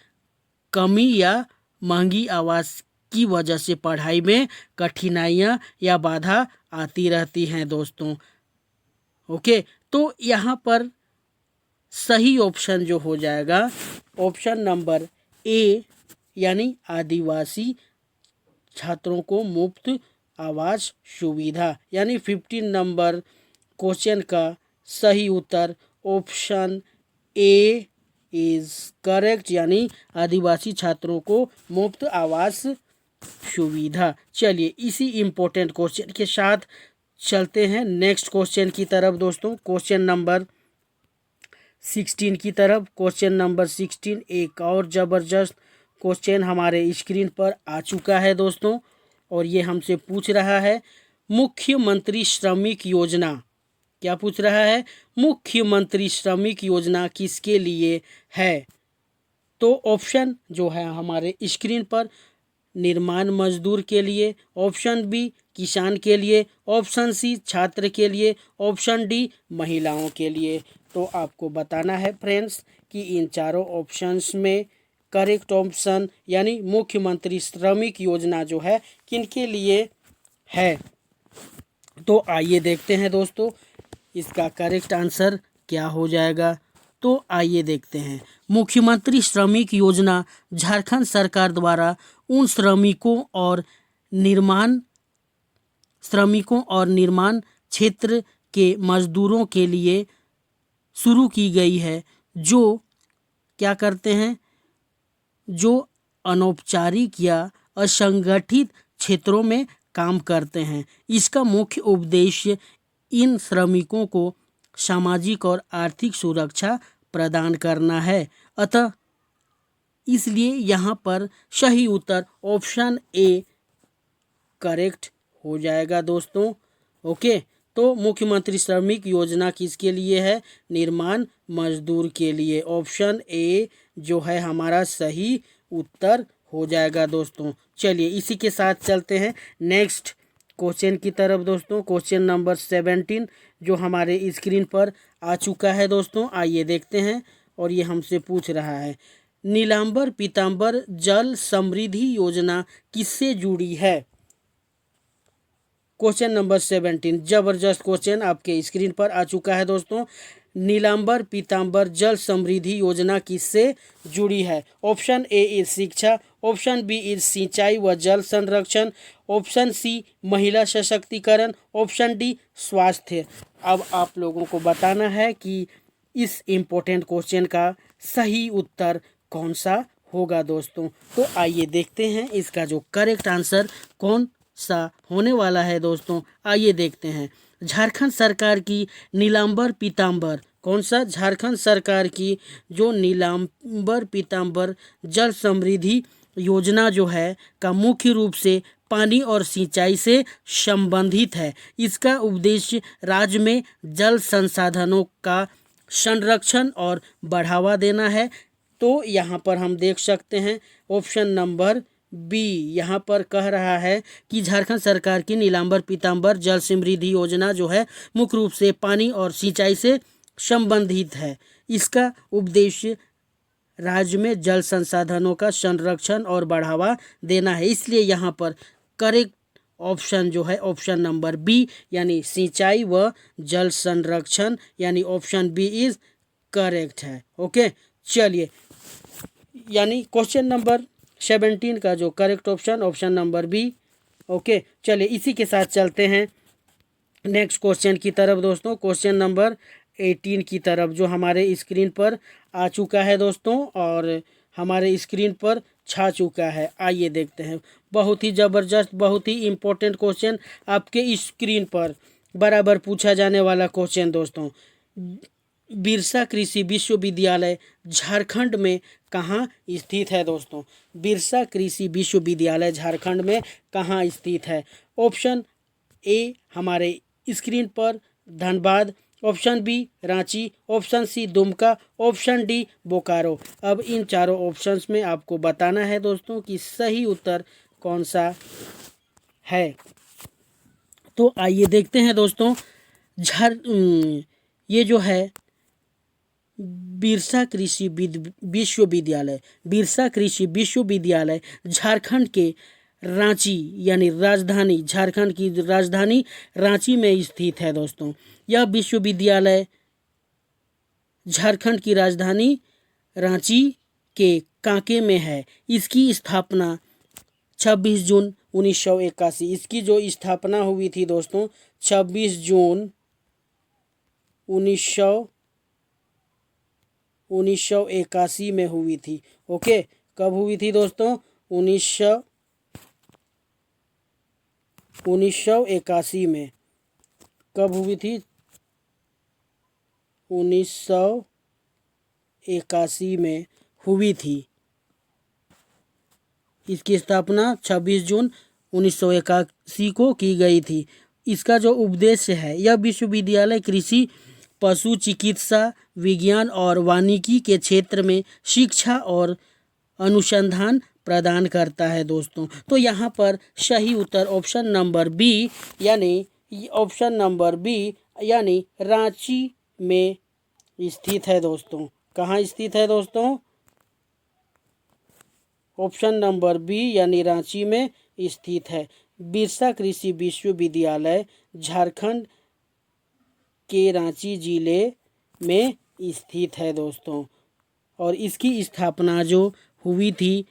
कमी या महंगी आवास की वजह से पढ़ाई में कठिनाइयाँ या बाधा आती रहती हैं दोस्तों। ओके, तो यहाँ पर सही ऑप्शन जो हो जाएगा ऑप्शन नंबर ए, यानी आदिवासी छात्रों को मुफ्त आवास सुविधा, यानी 15 नंबर क्वेश्चन का सही उत्तर ऑप्शन ए इज करेक्ट, यानी आदिवासी छात्रों को मुफ्त आवास सुविधा। चलिए इसी इम्पोर्टेंट क्वेश्चन के साथ चलते हैं नेक्स्ट क्वेश्चन की तरफ दोस्तों। क्वेश्चन नंबर 16 की तरफ। क्वेश्चन नंबर 16 एक और ज़बरदस्त क्वेश्चन हमारे स्क्रीन पर आ चुका है दोस्तों, और ये हमसे पूछ रहा है मुख्यमंत्री श्रमिक योजना, क्या पूछ रहा है? मुख्यमंत्री श्रमिक योजना किसके लिए है? तो ऑप्शन जो है हमारे स्क्रीन पर, निर्माण मजदूर के लिए, ऑप्शन बी किसान के लिए, ऑप्शन सी छात्र के लिए, ऑप्शन डी महिलाओं के लिए। तो आपको बताना है फ्रेंड्स कि इन चारों ऑप्शंस में करेक्ट ऑप्शन यानी मुख्यमंत्री श्रमिक योजना जो है किनके लिए है। तो आइए देखते हैं दोस्तों इसका करेक्ट आंसर क्या हो जाएगा। तो आइए देखते हैं। मुख्यमंत्री श्रमिक योजना झारखंड सरकार द्वारा उन श्रमिकों और निर्माण क्षेत्र के मजदूरों के लिए शुरू की गई है, जो क्या करते हैं, जो अनौपचारिक या असंगठित क्षेत्रों में काम करते हैं। इसका मुख्य उद्देश्य इन श्रमिकों को सामाजिक और आर्थिक सुरक्षा प्रदान करना है। अतः इसलिए यहाँ पर सही उत्तर ऑप्शन ए करेक्ट हो जाएगा दोस्तों। ओके, तो मुख्यमंत्री श्रमिक योजना किसके लिए है? निर्माण मजदूर के लिए। ऑप्शन ए जो है हमारा सही उत्तर हो जाएगा दोस्तों। चलिए इसी के साथ चलते हैं नेक्स्ट क्वेश्चन की तरफ दोस्तों। क्वेश्चन नंबर 17 जो हमारे स्क्रीन पर आ चुका है दोस्तों, आइए देखते हैं। और ये हमसे पूछ रहा है, नीलांबर पीतांबर जल समृद्धि योजना किससे जुड़ी है? क्वेश्चन नंबर 17 जबरदस्त क्वेश्चन आपके स्क्रीन पर आ चुका है दोस्तों। नीलांबर पीतांबर जल समृद्धि योजना किससे जुड़ी है? ऑप्शन ए इज शिक्षा, ऑप्शन बी इज सिंचाई व जल संरक्षण, ऑप्शन सी महिला सशक्तिकरण, ऑप्शन डी स्वास्थ्य। अब आप लोगों को बताना है कि इस इम्पोर्टेंट क्वेश्चन का सही उत्तर कौन सा होगा दोस्तों। तो आइए देखते हैं इसका जो करेक्ट आंसर कौन सा होने वाला है दोस्तों। आइए देखते हैं। झारखंड सरकार की नीलांबर पीतांबर, कौन सा? झारखंड सरकार की जो नीलांबर पीतांबर जल समृद्धि योजना जो है का मुख्य रूप से पानी और सिंचाई से संबंधित है। इसका उद्देश्य राज्य में जल संसाधनों का संरक्षण और बढ़ावा देना है। तो यहाँ पर हम देख सकते हैं ऑप्शन नंबर बी यहाँ पर कह रहा है कि झारखंड सरकार की नीलांबर पीतांबर जल समृद्धि योजना जो है मुख्य रूप से पानी और सिंचाई से संबंधित है। इसका उद्देश्य राज्य में जल संसाधनों का संरक्षण और बढ़ावा देना है। इसलिए यहाँ पर करेक्ट ऑप्शन जो है ऑप्शन नंबर बी यानी सिंचाई व जल संरक्षण यानी ऑप्शन बी इज करेक्ट है। ओके, चलिए यानी क्वेश्चन नंबर 17 का जो correct option number B. Okay, चलिए इसी के साथ चलते हैं नेक्स्ट क्वेश्चन की तरफ दोस्तों। क्वेश्चन नंबर 18 की तरफ जो हमारे स्क्रीन पर आ चुका है दोस्तों और हमारे स्क्रीन पर छा चुका है। आइए देखते हैं। बहुत ही ज़बरदस्त, बहुत ही इम्पोर्टेंट क्वेश्चन आपके स्क्रीन पर बराबर पूछा जाने वाला क्वेश्चन दोस्तों। बिरसा कृषि विश्वविद्यालय झारखंड में कहाँ स्थित है दोस्तों? बिरसा कृषि विश्वविद्यालय झारखंड में कहाँ स्थित है? ऑप्शन ए हमारे स्क्रीन पर Dhanbad, option B Ranchi, option C Dumka, option D Bokaro. अब इन चारों ऑप्शंस में आपको बताना है दोस्तों कि सही उत्तर कौन सा है। तो आइए देखते हैं दोस्तों। ये जो है बिरसा कृषि विश्वविद्यालय झारखंड के रांची यानी राजधानी, झारखंड की राजधानी रांची में स्थित है दोस्तों। यह विश्वविद्यालय झारखंड की राजधानी रांची के कांके में है। इसकी स्थापना 26 जून 1981, इसकी जो स्थापना हुई थी दोस्तों 26 जून 1981 में हुई थी। ओके, कब हुई थी दोस्तों? 1981 में। कब हुई थी? 1981 में हुई थी। इसकी स्थापना 26 जून 1981 को की गई थी। इसका जो उद्देश्य है, यह विश्वविद्यालय कृषि, पशु चिकित्सा, विज्ञान और वानिकी के क्षेत्र में शिक्षा और अनुसंधान प्रदान करता है दोस्तों। तो यहाँ पर सही उत्तर ऑप्शन नंबर बी यानी रांची में स्थित है दोस्तों। कहाँ स्थित है दोस्तों? ऑप्शन नंबर बी यानी रांची में स्थित है। बिरसा कृषि विश्वविद्यालय झारखंड के रांची जिले में स्थित है दोस्तों और इसकी स्थापना जो हुई थी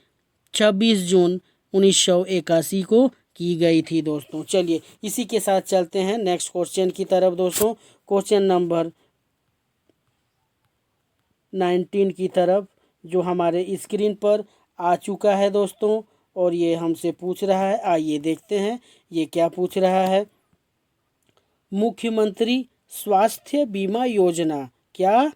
26 जून 1981 को की गई थी दोस्तों। चलिए इसी के साथ चलते हैं नेक्स्ट क्वेश्चन की तरफ दोस्तों। क्वेश्चन नंबर 19 की तरफ, जो हमारे स्क्रीन पर आ चुका है दोस्तों, और ये हमसे पूछ रहा है, आइए देखते हैं ये क्या पूछ रहा है। मुख्यमंत्री स्वास्थ्य बीमा योजना, क्या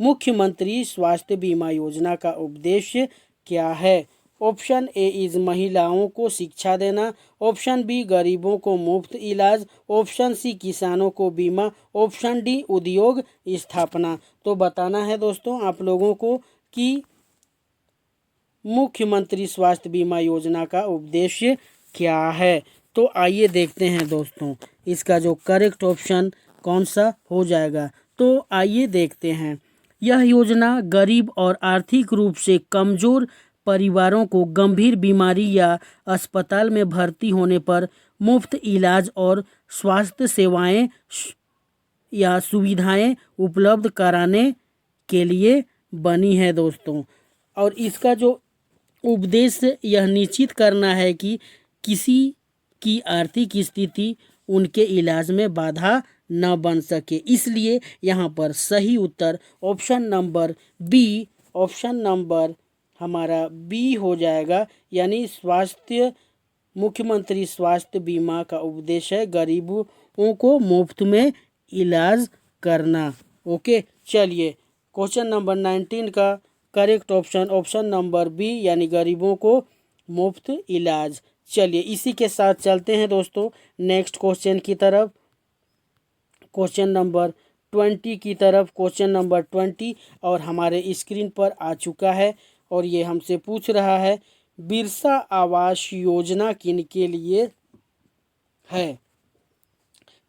मुख्यमंत्री स्वास्थ्य बीमा योजना का उद्देश्य क्या है? ऑप्शन ए इज महिलाओं को शिक्षा देना, ऑप्शन बी गरीबों को मुफ्त इलाज, ऑप्शन सी किसानों को बीमा, ऑप्शन डी उद्योग स्थापना। तो बताना है दोस्तों आप लोगों को कि मुख्यमंत्री स्वास्थ्य बीमा योजना का उद्देश्य क्या है। तो आइए देखते हैं दोस्तों इसका जो करेक्ट ऑप्शन कौन सा हो जाएगा। तो आइए देखते हैं, यह योजना गरीब और आर्थिक रूप से कमजोर परिवारों को गंभीर बीमारी या अस्पताल में भर्ती होने पर मुफ्त इलाज और स्वास्थ्य सेवाएं या सुविधाएं उपलब्ध कराने के लिए बनी है दोस्तों। और इसका जो उद्देश्य यह निश्चित करना है कि किसी की आर्थिक स्थिति उनके इलाज में बाधा न बन सके। इसलिए यहाँ पर सही उत्तर option number B, option number हमारा बी हो जाएगा, यानी मुख्यमंत्री स्वास्थ्य बीमा का उद्देश्य है गरीबों को मुफ्त में इलाज करना। ओके, चलिए क्वेश्चन नंबर 19 का correct option option number B, यानी गरीबों को मुफ्त इलाज। चलिए इसी के साथ चलते हैं दोस्तों नेक्स्ट क्वेश्चन की तरफ, क्वेश्चन नंबर 20 की तरफ। क्वेश्चन नंबर 20 और हमारे स्क्रीन पर आ चुका है, और ये हमसे पूछ रहा है बिरसा आवास योजना किन के लिए है?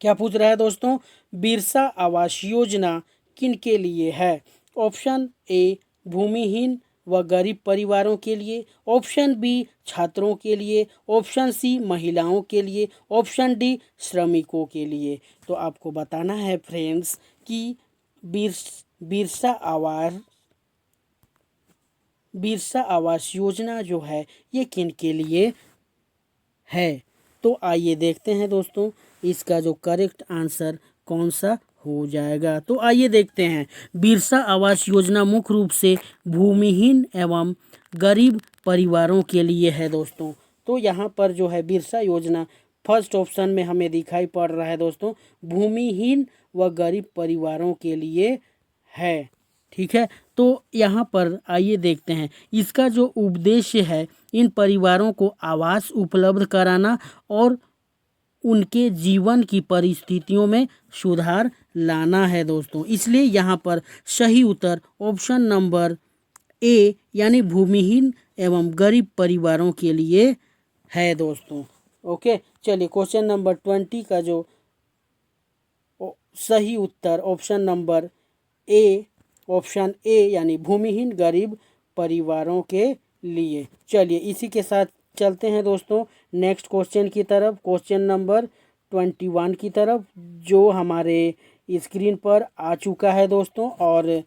क्या पूछ रहा है दोस्तों? बिरसा आवास योजना किन के लिए है? ऑप्शन ए भूमिहीन व गरीब परिवारों के लिए, ऑप्शन बी छात्रों के लिए, ऑप्शन सी महिलाओं के लिए, ऑप्शन डी श्रमिकों के लिए। तो आपको बताना है फ्रेंड्स कि बिरसा आवास योजना जो है ये किन के लिए है। तो आइए देखते हैं दोस्तों इसका जो करेक्ट आंसर कौन सा हो जाएगा। तो आइए देखते हैं, बिरसा आवास योजना मुख्य रूप से भूमिहीन एवं गरीब परिवारों के लिए है दोस्तों। तो यहाँ पर जो है बिरसा योजना फर्स्ट ऑप्शन में हमें दिखाई पड़ रहा है दोस्तों, भूमिहीन व गरीब परिवारों के लिए है। ठीक है, तो यहाँ पर आइए देखते हैं इसका जो उद्देश्य है इन परिवारों को आवास उपलब्ध कराना और उनके जीवन की परिस्थितियों में सुधार लाना है दोस्तों। इसलिए यहाँ पर सही उत्तर ऑप्शन नंबर ए, यानी भूमिहीन एवं गरीब परिवारों के लिए है दोस्तों। ओके, चलिए क्वेश्चन नंबर 20 का जो सही उत्तर option number A, option A यानी भूमिहीन गरीब परिवारों के लिए। चलिए इसी के साथ चलते हैं दोस्तों नेक्स्ट क्वेश्चन की तरफ, क्वेश्चन नंबर 21 की तरफ, जो हमारे स्क्रीन पर आ चुका है दोस्तों। और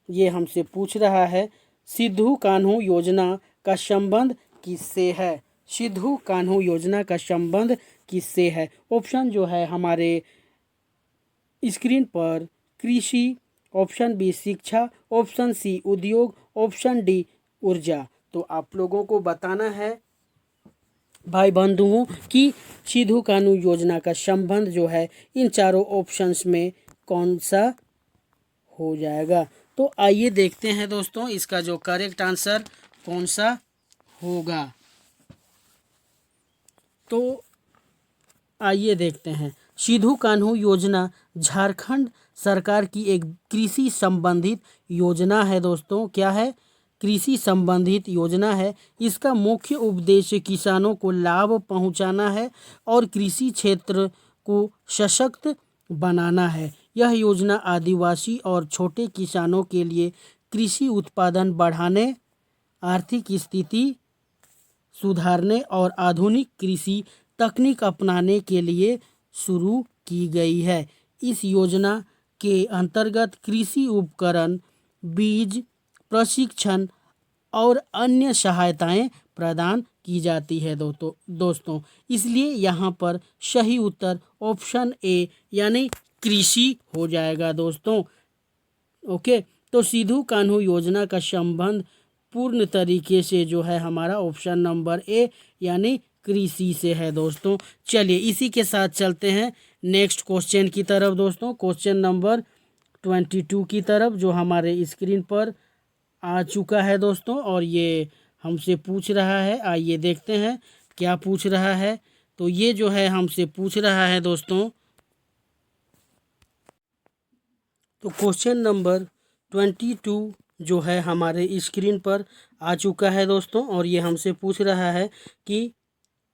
ये हमसे पूछ रहा है सिद्धू कान्हू योजना का संबंध किससे है? सिद्धू कान्हू योजना का संबंध किससे है? ऑप्शन जो है हमारे स्क्रीन पर कृषि, ऑप्शन बी शिक्षा, ऑप्शन सी उद्योग, ऑप्शन डी ऊर्जा। तो आप लोगों को बताना है भाई बंधुओं कि सिद्धू कान्हू योजना का संबंध जो है इन चारों ऑप्शंस में कौन सा हो जाएगा। तो आइए देखते हैं दोस्तों इसका जो करेक्ट आंसर कौन सा होगा। तो आइए देखते हैं, सिद्धू कान्हू योजना झारखंड सरकार की एक कृषि संबंधित योजना है दोस्तों। क्या है? कृषि संबंधित योजना है। इसका मुख्य उद्देश्य किसानों को लाभ पहुंचाना है और कृषि क्षेत्र को सशक्त बनाना है। यह योजना आदिवासी और छोटे किसानों के लिए कृषि उत्पादन बढ़ाने, आर्थिक स्थिति सुधारने और आधुनिक कृषि तकनीक अपनाने के लिए शुरू की गई है। इस योजना के अंतर्गत कृषि उपकरण, बीज, प्रशिक्षण और अन्य सहायताएं प्रदान की जाती है दोस्तों। इसलिए यहाँ पर सही उत्तर ऑप्शन ए यानी कृषि हो जाएगा दोस्तों। ओके, तो सिद्धू कान्हू योजना का संबंध पूर्ण तरीके से जो है हमारा ऑप्शन नंबर ए यानी कृषि से है दोस्तों। चलिए इसी के साथ चलते हैं नेक्स्ट क्वेश्चन की तरफ दोस्तों, क्वेश्चन नंबर 22 की तरफ, जो हमारे स्क्रीन पर आ चुका है दोस्तों। और ये हमसे पूछ रहा है, आइए देखते हैं क्या पूछ रहा है। तो ये जो है हमसे पूछ रहा है दोस्तों, तो क्वेश्चन नंबर 22 जो है हमारे स्क्रीन पर आ चुका है दोस्तों। और ये हमसे पूछ रहा है कि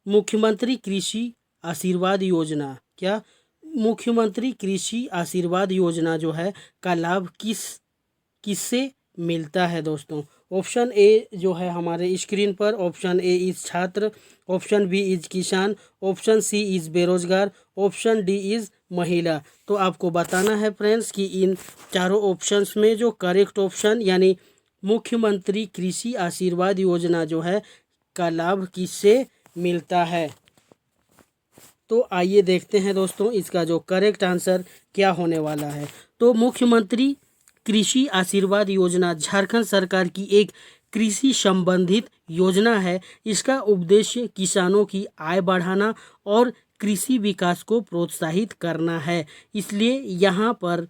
मुख्यमंत्री कृषि आशीर्वाद योजना, क्या मुख्यमंत्री कृषि आशीर्वाद योजना जो है का लाभ किससे मिलता है दोस्तों। ऑप्शन ए जो है हमारे स्क्रीन पर, ऑप्शन ए इज छात्र, ऑप्शन बी इज किसान, ऑप्शन सी इज बेरोजगार, ऑप्शन डी इज महिला। तो आपको बताना है फ्रेंड्स कि इन चारों ऑप्शंस में जो करेक्ट ऑप्शन यानी मुख्यमंत्री कृषि आशीर्वाद योजना जो है का लाभ किससे मिलता है। तो आइए देखते हैं दोस्तों इसका जो करेक्ट आंसर क्या होने वाला है। तो मुख्यमंत्री कृषि आशीर्वाद योजना झारखंड सरकार की एक कृषि संबंधित योजना है। इसका उद्देश्य किसानों की आय बढ़ाना और कृषि विकास को प्रोत्साहित करना है। इसलिए यहाँ पर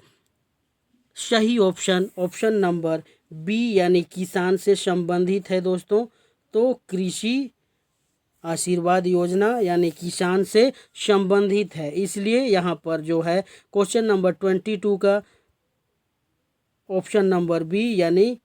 सही ऑप्शन नंबर बी यानी किसान से संबंधित है दोस्तों। तो कृषि आशीर्वाद योजना यानी किसान से संबंधित है, इसलिए यहाँ पर जो है क्वेश्चन नंबर 22 का ऑप्शन नंबर बी यानी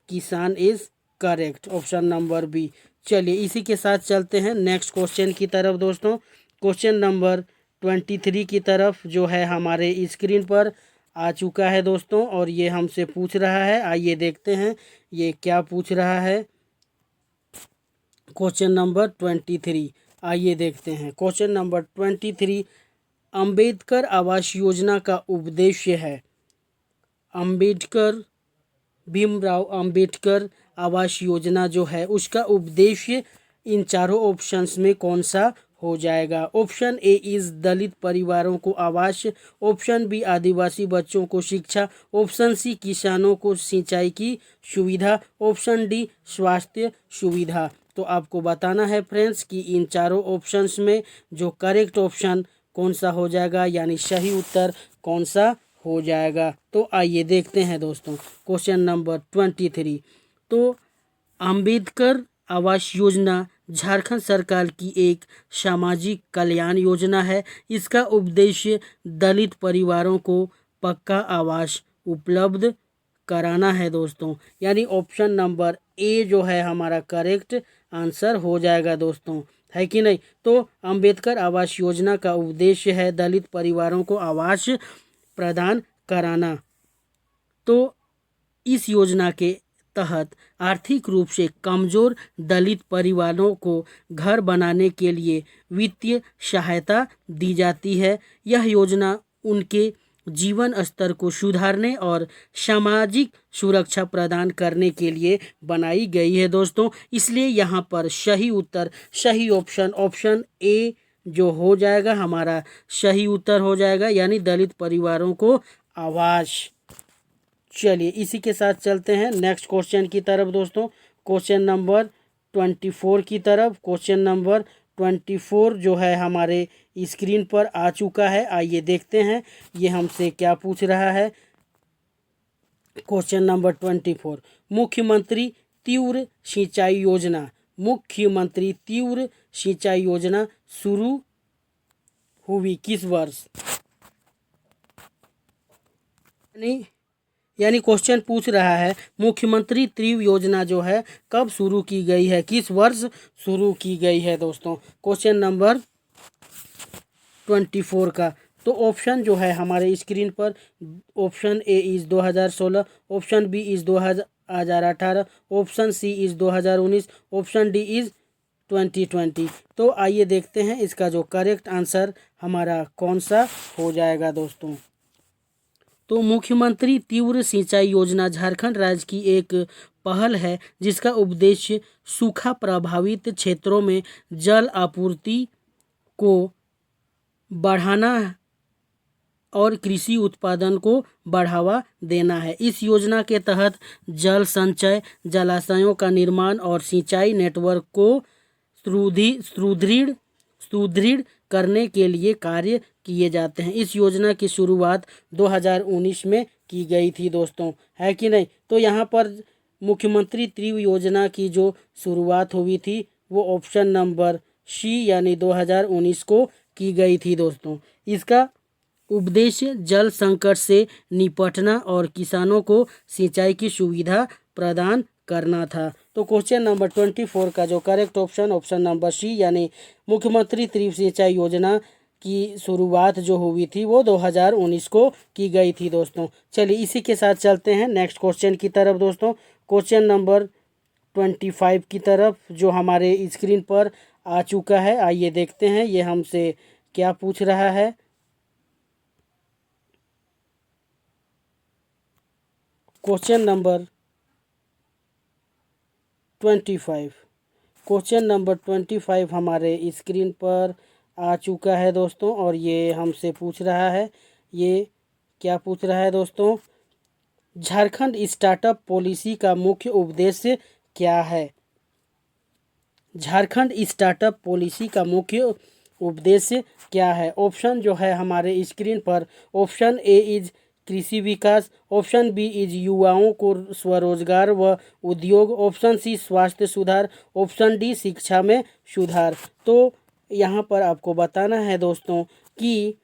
किसान is correct, option number B. चलिए इसी के साथ चलते हैं नेक्स्ट क्वेश्चन की तरफ दोस्तों, क्वेश्चन नंबर 23 की तरफ, जो है हमारे स्क्रीन पर आ चुका है दोस्तों। और ये हमसे पूछ रहा है, आइए देखते हैं ये क्या पूछ रहा है। क्वेश्चन नंबर 23, आइए देखते हैं क्वेश्चन नंबर 23। अंबेडकर आवास योजना का उद्देश्य है, अंबेडकर भीमराव अंबेडकर आवास योजना जो है उसका उद्देश्य इन चारों ऑप्शंस में कौन सा हो जाएगा। ऑप्शन ए इज दलित परिवारों को आवास, ऑप्शन बी आदिवासी बच्चों को शिक्षा, ऑप्शन सी किसानों को सिंचाई की सुविधा, ऑप्शन डी स्वास्थ्य सुविधा। तो आपको बताना है फ्रेंड्स कि इन चारों ऑप्शंस में जो करेक्ट ऑप्शन कौन सा हो जाएगा यानी सही उत्तर कौन सा हो जाएगा। तो आइए देखते हैं दोस्तों क्वेश्चन नंबर 23। तो अंबेडकर आवास योजना झारखंड सरकार की एक सामाजिक कल्याण योजना है। इसका उद्देश्य दलित परिवारों को पक्का आवास उपलब्ध कराना है दोस्तों, यानी ऑप्शन नंबर ए जो है हमारा करेक्ट आंसर हो जाएगा दोस्तों, है कि नहीं। तो अंबेडकर आवास योजना का उद्देश्य है दलित परिवारों को आवास प्रदान कराना। तो इस योजना के तहत आर्थिक रूप से कमजोर दलित परिवारों को घर बनाने के लिए वित्तीय सहायता दी जाती है। यह योजना उनके जीवन स्तर को सुधारने और सामाजिक सुरक्षा प्रदान करने के लिए बनाई गई है दोस्तों। इसलिए यहाँ पर सही उत्तर, सही ऑप्शन ए जो हो जाएगा हमारा सही उत्तर हो जाएगा, यानी दलित परिवारों को आवास। चलिए इसी के साथ चलते हैं नेक्स्ट क्वेश्चन की तरफ दोस्तों, क्वेश्चन नंबर 24 की तरफ। क्वेश्चन नंबर 24 जो है हमारे स्क्रीन पर आ चुका है, आइए देखते हैं ये हमसे क्या पूछ रहा है। क्वेश्चन नंबर 24, मुख्यमंत्री तीव्र सिंचाई योजना, मुख्यमंत्री तीव्र सिंचाई योजना शुरू हुई किस वर्ष। यानी क्वेश्चन पूछ रहा है मुख्यमंत्री तीव्र योजना जो है कब शुरू की गई है, किस वर्ष शुरू की गई है दोस्तों, क्वेश्चन नंबर 24 का। तो ऑप्शन जो है हमारे स्क्रीन पर, option A is 2016, option B is 2018, option C is 2019, option D is 2020। तो आइए देखते हैं इसका जो करेक्ट आंसर हमारा कौन सा हो जाएगा दोस्तों। तो मुख्यमंत्री तीव्र सिंचाई योजना झारखंड राज्य की एक पहल है जिसका उद्देश्य सूखा प्रभावित क्षेत्रों में जल आपूर्ति को बढ़ाना और कृषि उत्पादन को बढ़ावा देना है। इस योजना के तहत जल संचय, जलाशयों का निर्माण और सिंचाई नेटवर्क को सुदृढ़ करने के लिए कार्य किए जाते हैं। इस योजना की शुरुआत 2019 में की गई थी दोस्तों, है कि नहीं। तो यहाँ पर मुख्यमंत्री त्रिव योजना की जो शुरुआत हुई थी वो ऑप्शन नंबर सी यानी 2019 को की गई थी दोस्तों। इसका उद्देश्य जल संकट से निपटना और किसानों को सिंचाई की सुविधा प्रदान करना था। तो क्वेश्चन नंबर 24 का जो करेक्ट ऑप्शन नंबर सी यानी मुख्यमंत्री त्रिव सिंचाई योजना की शुरुआत जो हुई थी वो 2019 को की गई थी दोस्तों। चलिए इसी के साथ चलते हैं नेक्स्ट क्वेश्चन की तरफ दोस्तों। क्वेश्चन नंबर 25 की तरफ जो हमारे स्क्रीन पर आ चुका है। आइए देखते हैं ये हमसे क्या पूछ रहा है। क्वेश्चन नंबर 25 हमारे स्क्रीन पर आ चुका है दोस्तों और ये हमसे पूछ रहा है। ये क्या पूछ रहा है दोस्तों? झारखंड स्टार्टअप पॉलिसी का मुख्य उद्देश्य क्या है? झारखंड स्टार्टअप पॉलिसी का मुख्य उद्देश्य क्या है? ऑप्शन जो है हमारे स्क्रीन पर, ऑप्शन ए इज कृषि विकास, ऑप्शन बी इज युवाओं को स्वरोजगार व उद्योग, ऑप्शन सी स्वास्थ्य सुधार, ऑप्शन डी शिक्षा में सुधार। तो यहाँ पर आपको बताना है दोस्तों कि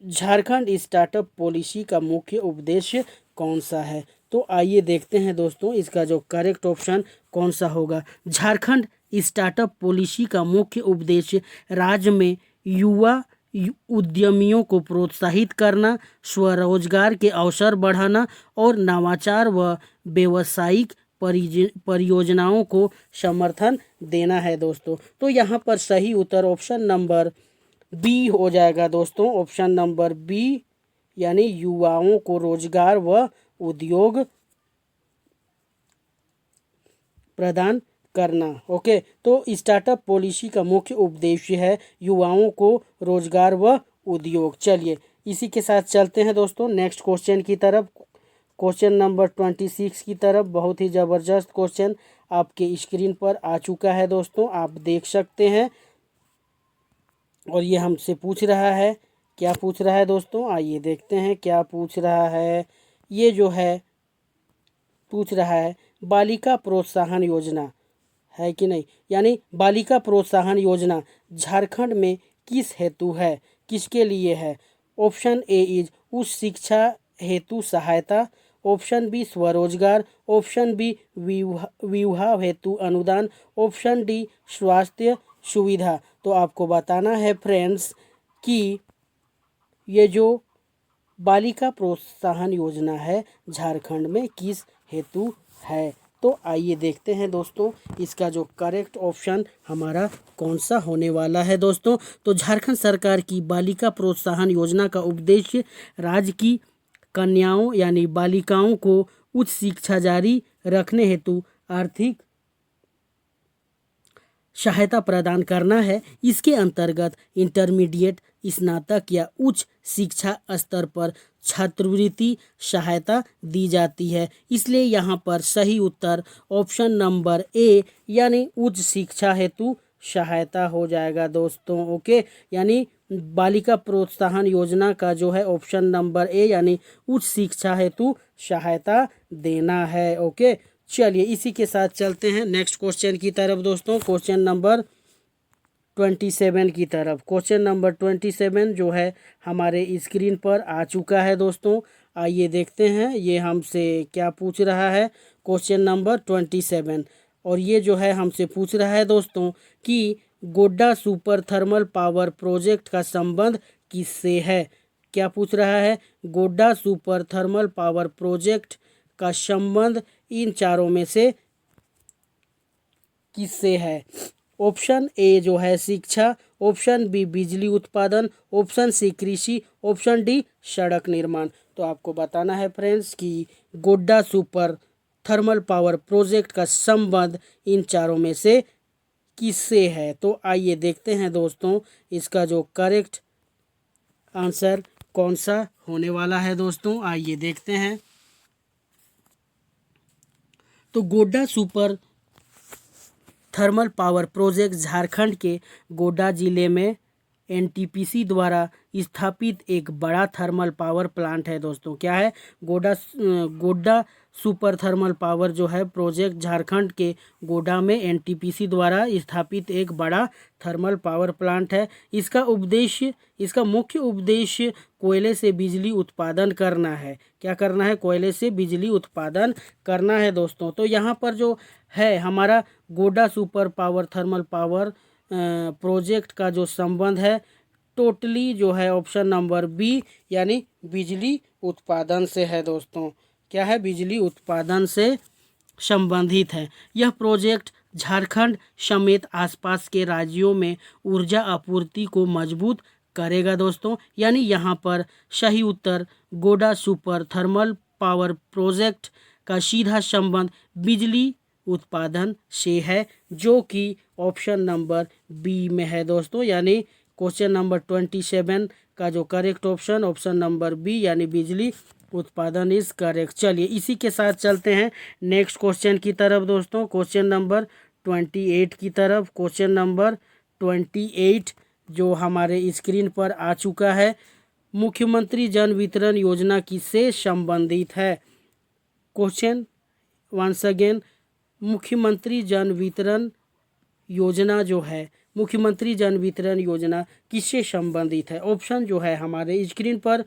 झारखंड स्टार्टअप पॉलिसी का मुख्य उद्देश्य कौन सा है। तो आइए देखते हैं दोस्तों इसका जो करेक्ट ऑप्शन कौन सा होगा। झारखंड स्टार्टअप पॉलिसी का मुख्य उद्देश्य राज्य में युवा उद्यमियों को प्रोत्साहित करना, स्वरोजगार के अवसर बढ़ाना और नवाचार व व्यावसायिक परियोजनाओं को समर्थन देना है दोस्तों। तो यहाँ पर सही उत्तर ऑप्शन नंबर बी हो जाएगा दोस्तों। ऑप्शन नंबर बी यानी युवाओं को रोजगार व उद्योग प्रदान करना। ओके, तो स्टार्टअप पॉलिसी का मुख्य उद्देश्य है युवाओं को रोजगार व उद्योग। चलिए इसी के साथ चलते हैं दोस्तों नेक्स्ट क्वेश्चन की तरफ। क्वेश्चन नंबर 26 की तरफ। बहुत ही ज़बरदस्त क्वेश्चन आपके स्क्रीन पर आ चुका है दोस्तों, आप देख सकते हैं। और ये हमसे पूछ रहा है, क्या पूछ रहा है दोस्तों? आइए देखते हैं क्या पूछ रहा है। ये जो है पूछ रहा है बालिका प्रोत्साहन योजना, है कि नहीं, यानी बालिका प्रोत्साहन योजना झारखंड में किस हेतु है, किसके लिए है? ऑप्शन ए इज उच्च शिक्षा हेतु सहायता, ऑप्शन बी स्वरोजगार, ऑप्शन बी विवाह हेतु अनुदान, ऑप्शन डी स्वास्थ्य सुविधा। तो आपको बताना है फ्रेंड्स कि ये जो बालिका प्रोत्साहन योजना है झारखंड में किस हेतु है। तो आइए देखते हैं दोस्तों इसका जो करेक्ट ऑप्शन हमारा कौन सा होने वाला है दोस्तों। तो झारखंड सरकार की बालिका प्रोत्साहन योजना का उद्देश्य राज्य की कन्याओं यानी बालिकाओं को उच्च शिक्षा जारी रखने हेतु आर्थिक सहायता प्रदान करना है। इसके अंतर्गत इंटरमीडिएट, स्नातक या उच्च शिक्षा स्तर पर छात्रवृत्ति सहायता दी जाती है। इसलिए यहाँ पर सही उत्तर ऑप्शन नंबर ए यानी उच्च शिक्षा हेतु सहायता हो जाएगा दोस्तों। ओके, यानी बालिका प्रोत्साहन योजना का जो है ऑप्शन नंबर ए यानी उच्च शिक्षा हेतु सहायता देना है। ओके, चलिए इसी के साथ चलते हैं नेक्स्ट क्वेश्चन की तरफ दोस्तों। क्वेश्चन नंबर 27 की तरफ। क्वेश्चन नंबर 27 जो है हमारे स्क्रीन पर आ चुका है दोस्तों। आइए देखते हैं ये हमसे क्या पूछ रहा है। क्वेश्चन नंबर 27 और ये जो है हमसे पूछ रहा है दोस्तों कि Godda super thermal power project का संबंध किससे है। क्या पूछ रहा है? Godda super thermal power project का संबंध इन चारों में से किससे है। ऑप्शन ए जो है शिक्षा, ऑप्शन बी बिजली उत्पादन, ऑप्शन सी कृषि, ऑप्शन डी सड़क निर्माण। तो आपको बताना है फ्रेंड्स कि Godda super thermal power project का संबंध इन चारों में से किससे है? तो आइए देखते हैं दोस्तों इसका जो करेक्ट आंसर कौन सा होने वाला है। दोस्तों आइए देखते हैं। तो Godda super thermal power project Jharkhand के गोड्डा जिले में एनटीपीसी द्वारा स्थापित एक बड़ा थर्मल पावर प्लांट है। दोस्तों क्या है? गोड्डा सुपर थर्मल पावर जो है प्रोजेक्ट झारखंड के गोड्डा में एनटीपीसी द्वारा स्थापित एक बड़ा थर्मल पावर प्लांट है। इसका मुख्य उद्देश्य कोयले से बिजली उत्पादन करना है। क्या करना है? कोयले से बिजली उत्पादन करना है दोस्तों। तो यहाँ पर जो है हमारा Godda super power thermal power project का जो संबंध है टोटली जो है ऑप्शन नंबर बी यानी बिजली उत्पादन से है। दोस्तों क्या है? बिजली उत्पादन से संबंधित है। यह प्रोजेक्ट झारखंड समेत आसपास के राज्यों में ऊर्जा आपूर्ति को मजबूत करेगा। दोस्तों यानी यहाँ पर सही उत्तर Godda super thermal power project का सीधा संबंध बिजली उत्पादन से है, जो कि ऑप्शन नंबर बी में है। दोस्तों यानी क्वेश्चन नंबर 27 का जो करेक्ट ऑप्शन नंबर बी यानी बिजली उत्पादन इज करेक्ट। चलिए इसी के साथ चलते हैं नेक्स्ट क्वेश्चन की तरफ। दोस्तों क्वेश्चन नंबर 28 की तरफ। क्वेश्चन नंबर 28 जो हमारे स्क्रीन पर आ चुका है। मुख्यमंत्री जन वितरण योजना किससे संबंधित है? क्वेश्चन वंस अगेन, मुख्यमंत्री जन वितरण योजना जो है मुख्यमंत्री जन वितरण योजना किससे संबंधित है? ऑप्शन जो है हमारे स्क्रीन पर।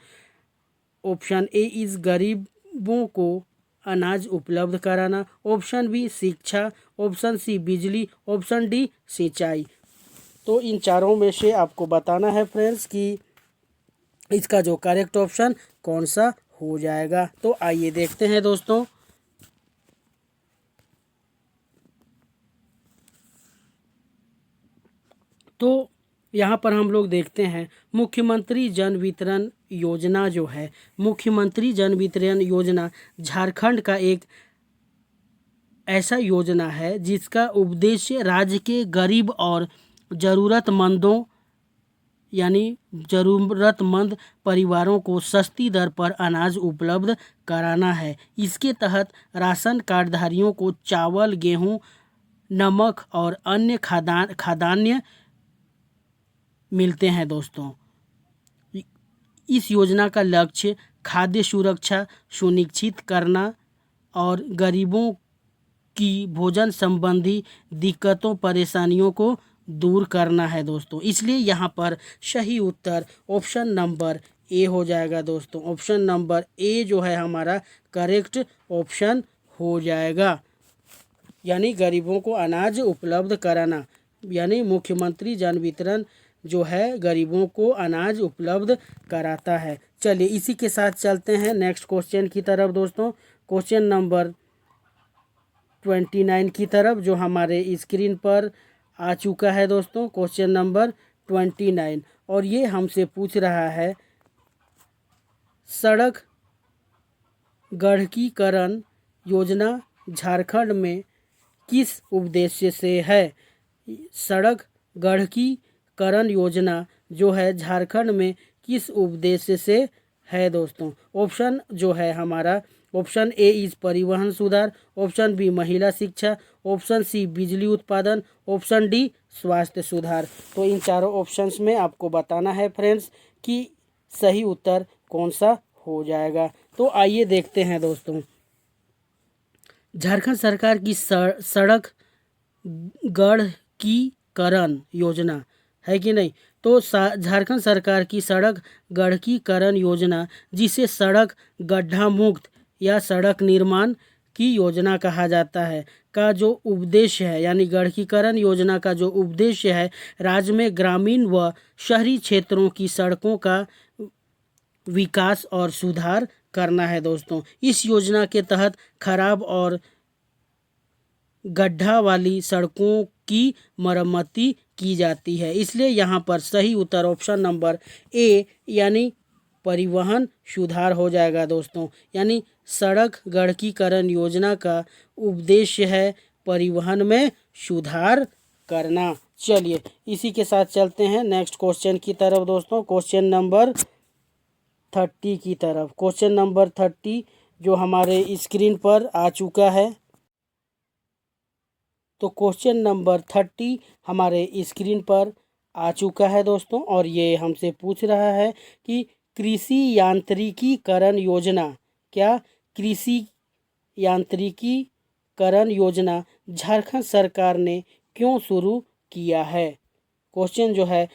ऑप्शन ए इज गरीबों को अनाज उपलब्ध कराना, ऑप्शन बी शिक्षा, ऑप्शन सी बिजली, ऑप्शन डी सिंचाई। तो इन चारों में से आपको बताना है फ्रेंड्स कि इसका जो करेक्ट ऑप्शन कौन सा हो जाएगा। तो आइए देखते हैं दोस्तों। तो यहाँ पर हम लोग देखते हैं मुख्यमंत्री जन वितरण योजना जो है मुख्यमंत्री जन वितरण योजना झारखंड का एक ऐसा योजना है जिसका उद्देश्य राज्य के गरीब और ज़रूरतमंदों यानी ज़रूरतमंद परिवारों को सस्ती दर पर अनाज उपलब्ध कराना है। इसके तहत राशन कार्डधारियों को चावल, गेहूं, नमक और अन्य खाद्यान्न मिलते हैं। दोस्तों इस योजना का लक्ष्य खाद्य सुरक्षा सुनिश्चित करना और गरीबों की भोजन संबंधी दिक्कतों परेशानियों को दूर करना है। दोस्तों इसलिए यहाँ पर सही उत्तर ऑप्शन नंबर ए हो जाएगा। दोस्तों ऑप्शन नंबर ए जो है हमारा करेक्ट ऑप्शन हो जाएगा, यानी गरीबों को अनाज उपलब्ध कराना, यानी मुख्यमंत्री जन वितरण जो है गरीबों को अनाज उपलब्ध कराता है। चलिए इसी के साथ चलते हैं नेक्स्ट क्वेश्चन की तरफ। दोस्तों क्वेश्चन नंबर 29 की तरफ जो हमारे स्क्रीन पर आ चुका है। दोस्तों क्वेश्चन नंबर 29 और ये हमसे पूछ रहा है सड़क गढ़कीकरण योजना झारखंड में किस उद्देश्य से है? सड़क गढ़कीकरण योजना जो है झारखंड में किस उद्देश्य से है? दोस्तों ऑप्शन जो है हमारा ऑप्शन ए इज परिवहन सुधार, ऑप्शन बी महिला शिक्षा, ऑप्शन सी बिजली उत्पादन, ऑप्शन डी स्वास्थ्य सुधार। तो इन चारों ऑप्शंस में आपको बताना है फ्रेंड्स कि सही उत्तर कौन सा हो जाएगा। तो आइए देखते हैं दोस्तों। झारखंड सरकार की सड़क गढ़कीकरण योजना है कि नहीं? तो झारखंड सरकार की सड़क गढ़कीकरण योजना, जिसे सड़क गड्ढा मुक्त या सड़क निर्माण की योजना कहा जाता है, का जो उद्देश्य है, यानी गढ़कीकरण योजना का जो उद्देश्य है राज्य में ग्रामीण व शहरी क्षेत्रों की सड़कों का विकास और सुधार करना है। दोस्तों इस योजना के तहत खराब और गड्ढा वाली सड़कों की मरम्मती की जाती है। इसलिए यहाँ पर सही उत्तर ऑप्शन नंबर ए यानी परिवहन सुधार हो जाएगा। दोस्तों यानी सड़क गणकीकरण योजना का उद्देश्य है परिवहन में सुधार करना। चलिए इसी के साथ चलते हैं नेक्स्ट क्वेश्चन की तरफ दोस्तों, क्वेश्चन नंबर 30 की तरफ। क्वेश्चन नंबर 30 जो हमारे स्क्रीन पर आ चुका है। तो क्वेश्चन नंबर 30 हमारे स्क्रीन पर आ चुका है दोस्तों, और ये हमसे पूछ रहा है कि कृषि यांत्रिकीकरण योजना, क्या कृषि यांत्रिकीकरण योजना झारखंड सरकार ने क्यों शुरू किया है। क्वेश्चन जो है,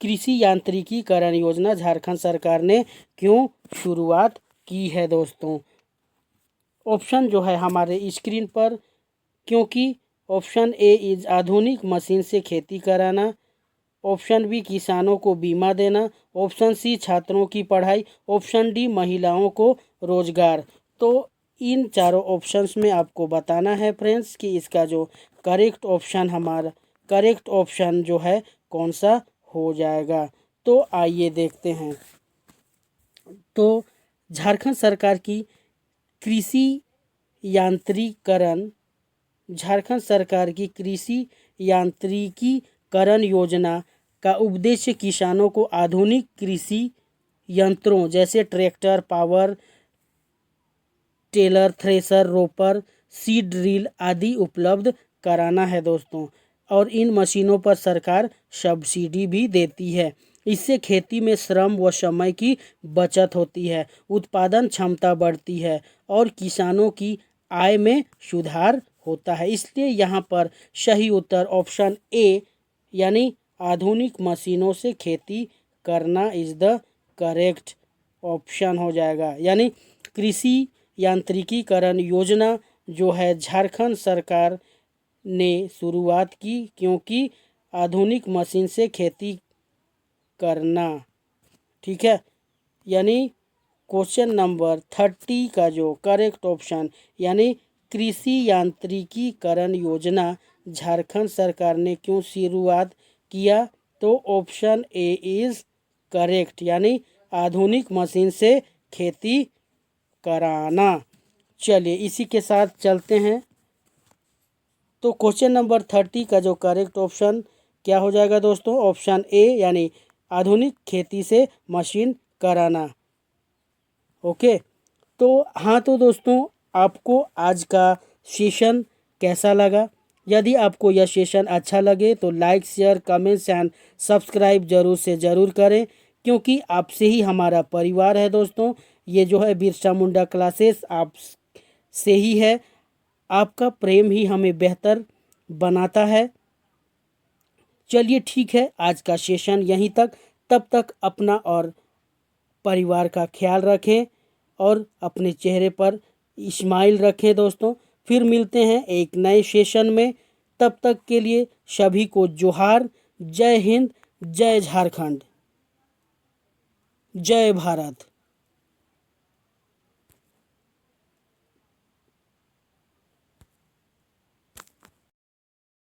कृषि यांत्रिकीकरण योजना झारखंड सरकार ने क्यों शुरुआत की है दोस्तों। ऑप्शन जो है हमारे स्क्रीन पर, क्योंकि ऑप्शन ए इज आधुनिक मशीन से खेती कराना, ऑप्शन बी किसानों को बीमा देना, ऑप्शन सी छात्रों की पढ़ाई, ऑप्शन डी महिलाओं को रोजगार। तो इन चारों ऑप्शंस में आपको बताना है फ्रेंड्स कि इसका जो करेक्ट ऑप्शन जो है कौन सा हो जाएगा। तो आइए देखते हैं। तो झारखंड सरकार की कृषि यांत्रिकीकरण योजना का उद्देश्य किसानों को आधुनिक कृषि यंत्रों जैसे tractor, power tiller, thresher, reaper, seed drill आदि उपलब्ध कराना है दोस्तों। और इन मशीनों पर सरकार सब्सिडी भी देती है। इससे खेती में श्रम व समय की बचत होती है, उत्पादन क्षमता बढ़ती है और किसानों की आय में सुधार होता है। इसलिए यहाँ पर सही उत्तर ऑप्शन ए यानी आधुनिक मशीनों से खेती करना इज द करेक्ट ऑप्शन हो जाएगा। यानी कृषि यांत्रिकीकरण योजना जो है झारखंड सरकार ने शुरुआत की, क्योंकि आधुनिक मशीन से खेती करना। ठीक है, यानी क्वेश्चन नंबर 30 का जो करेक्ट ऑप्शन यानी कृषि यांत्रिकीकरण योजना झारखंड सरकार ने क्यों शुरुआत किया, तो ऑप्शन ए इज करेक्ट, यानी आधुनिक मशीन से खेती कराना। चलिए इसी के साथ चलते हैं। तो क्वेश्चन नंबर 30 का जो करेक्ट ऑप्शन क्या हो जाएगा दोस्तों, ऑप्शन ए यानी आधुनिक खेती से मशीन कराना। ओके, तो हाँ तो दोस्तों आपको आज का सेशन कैसा लगा। यदि आपको यह सेशन अच्छा लगे तो like, share, comments and subscribe जरूर से ज़रूर करें, क्योंकि आपसे ही हमारा परिवार है दोस्तों। ये जो है बिरसा मुंडा क्लासेस आप से ही है। आपका प्रेम ही हमें बेहतर बनाता है। चलिए ठीक है, आज का सेशन यहीं तक। तब तक अपना और परिवार का ख्याल रखें और अपने चेहरे पर स्माइल रखें दोस्तों। फिर मिलते हैं एक नए सेशन में। तब तक के लिए सभी को जोहार। जय हिंद, जय झारखंड, जय भारत।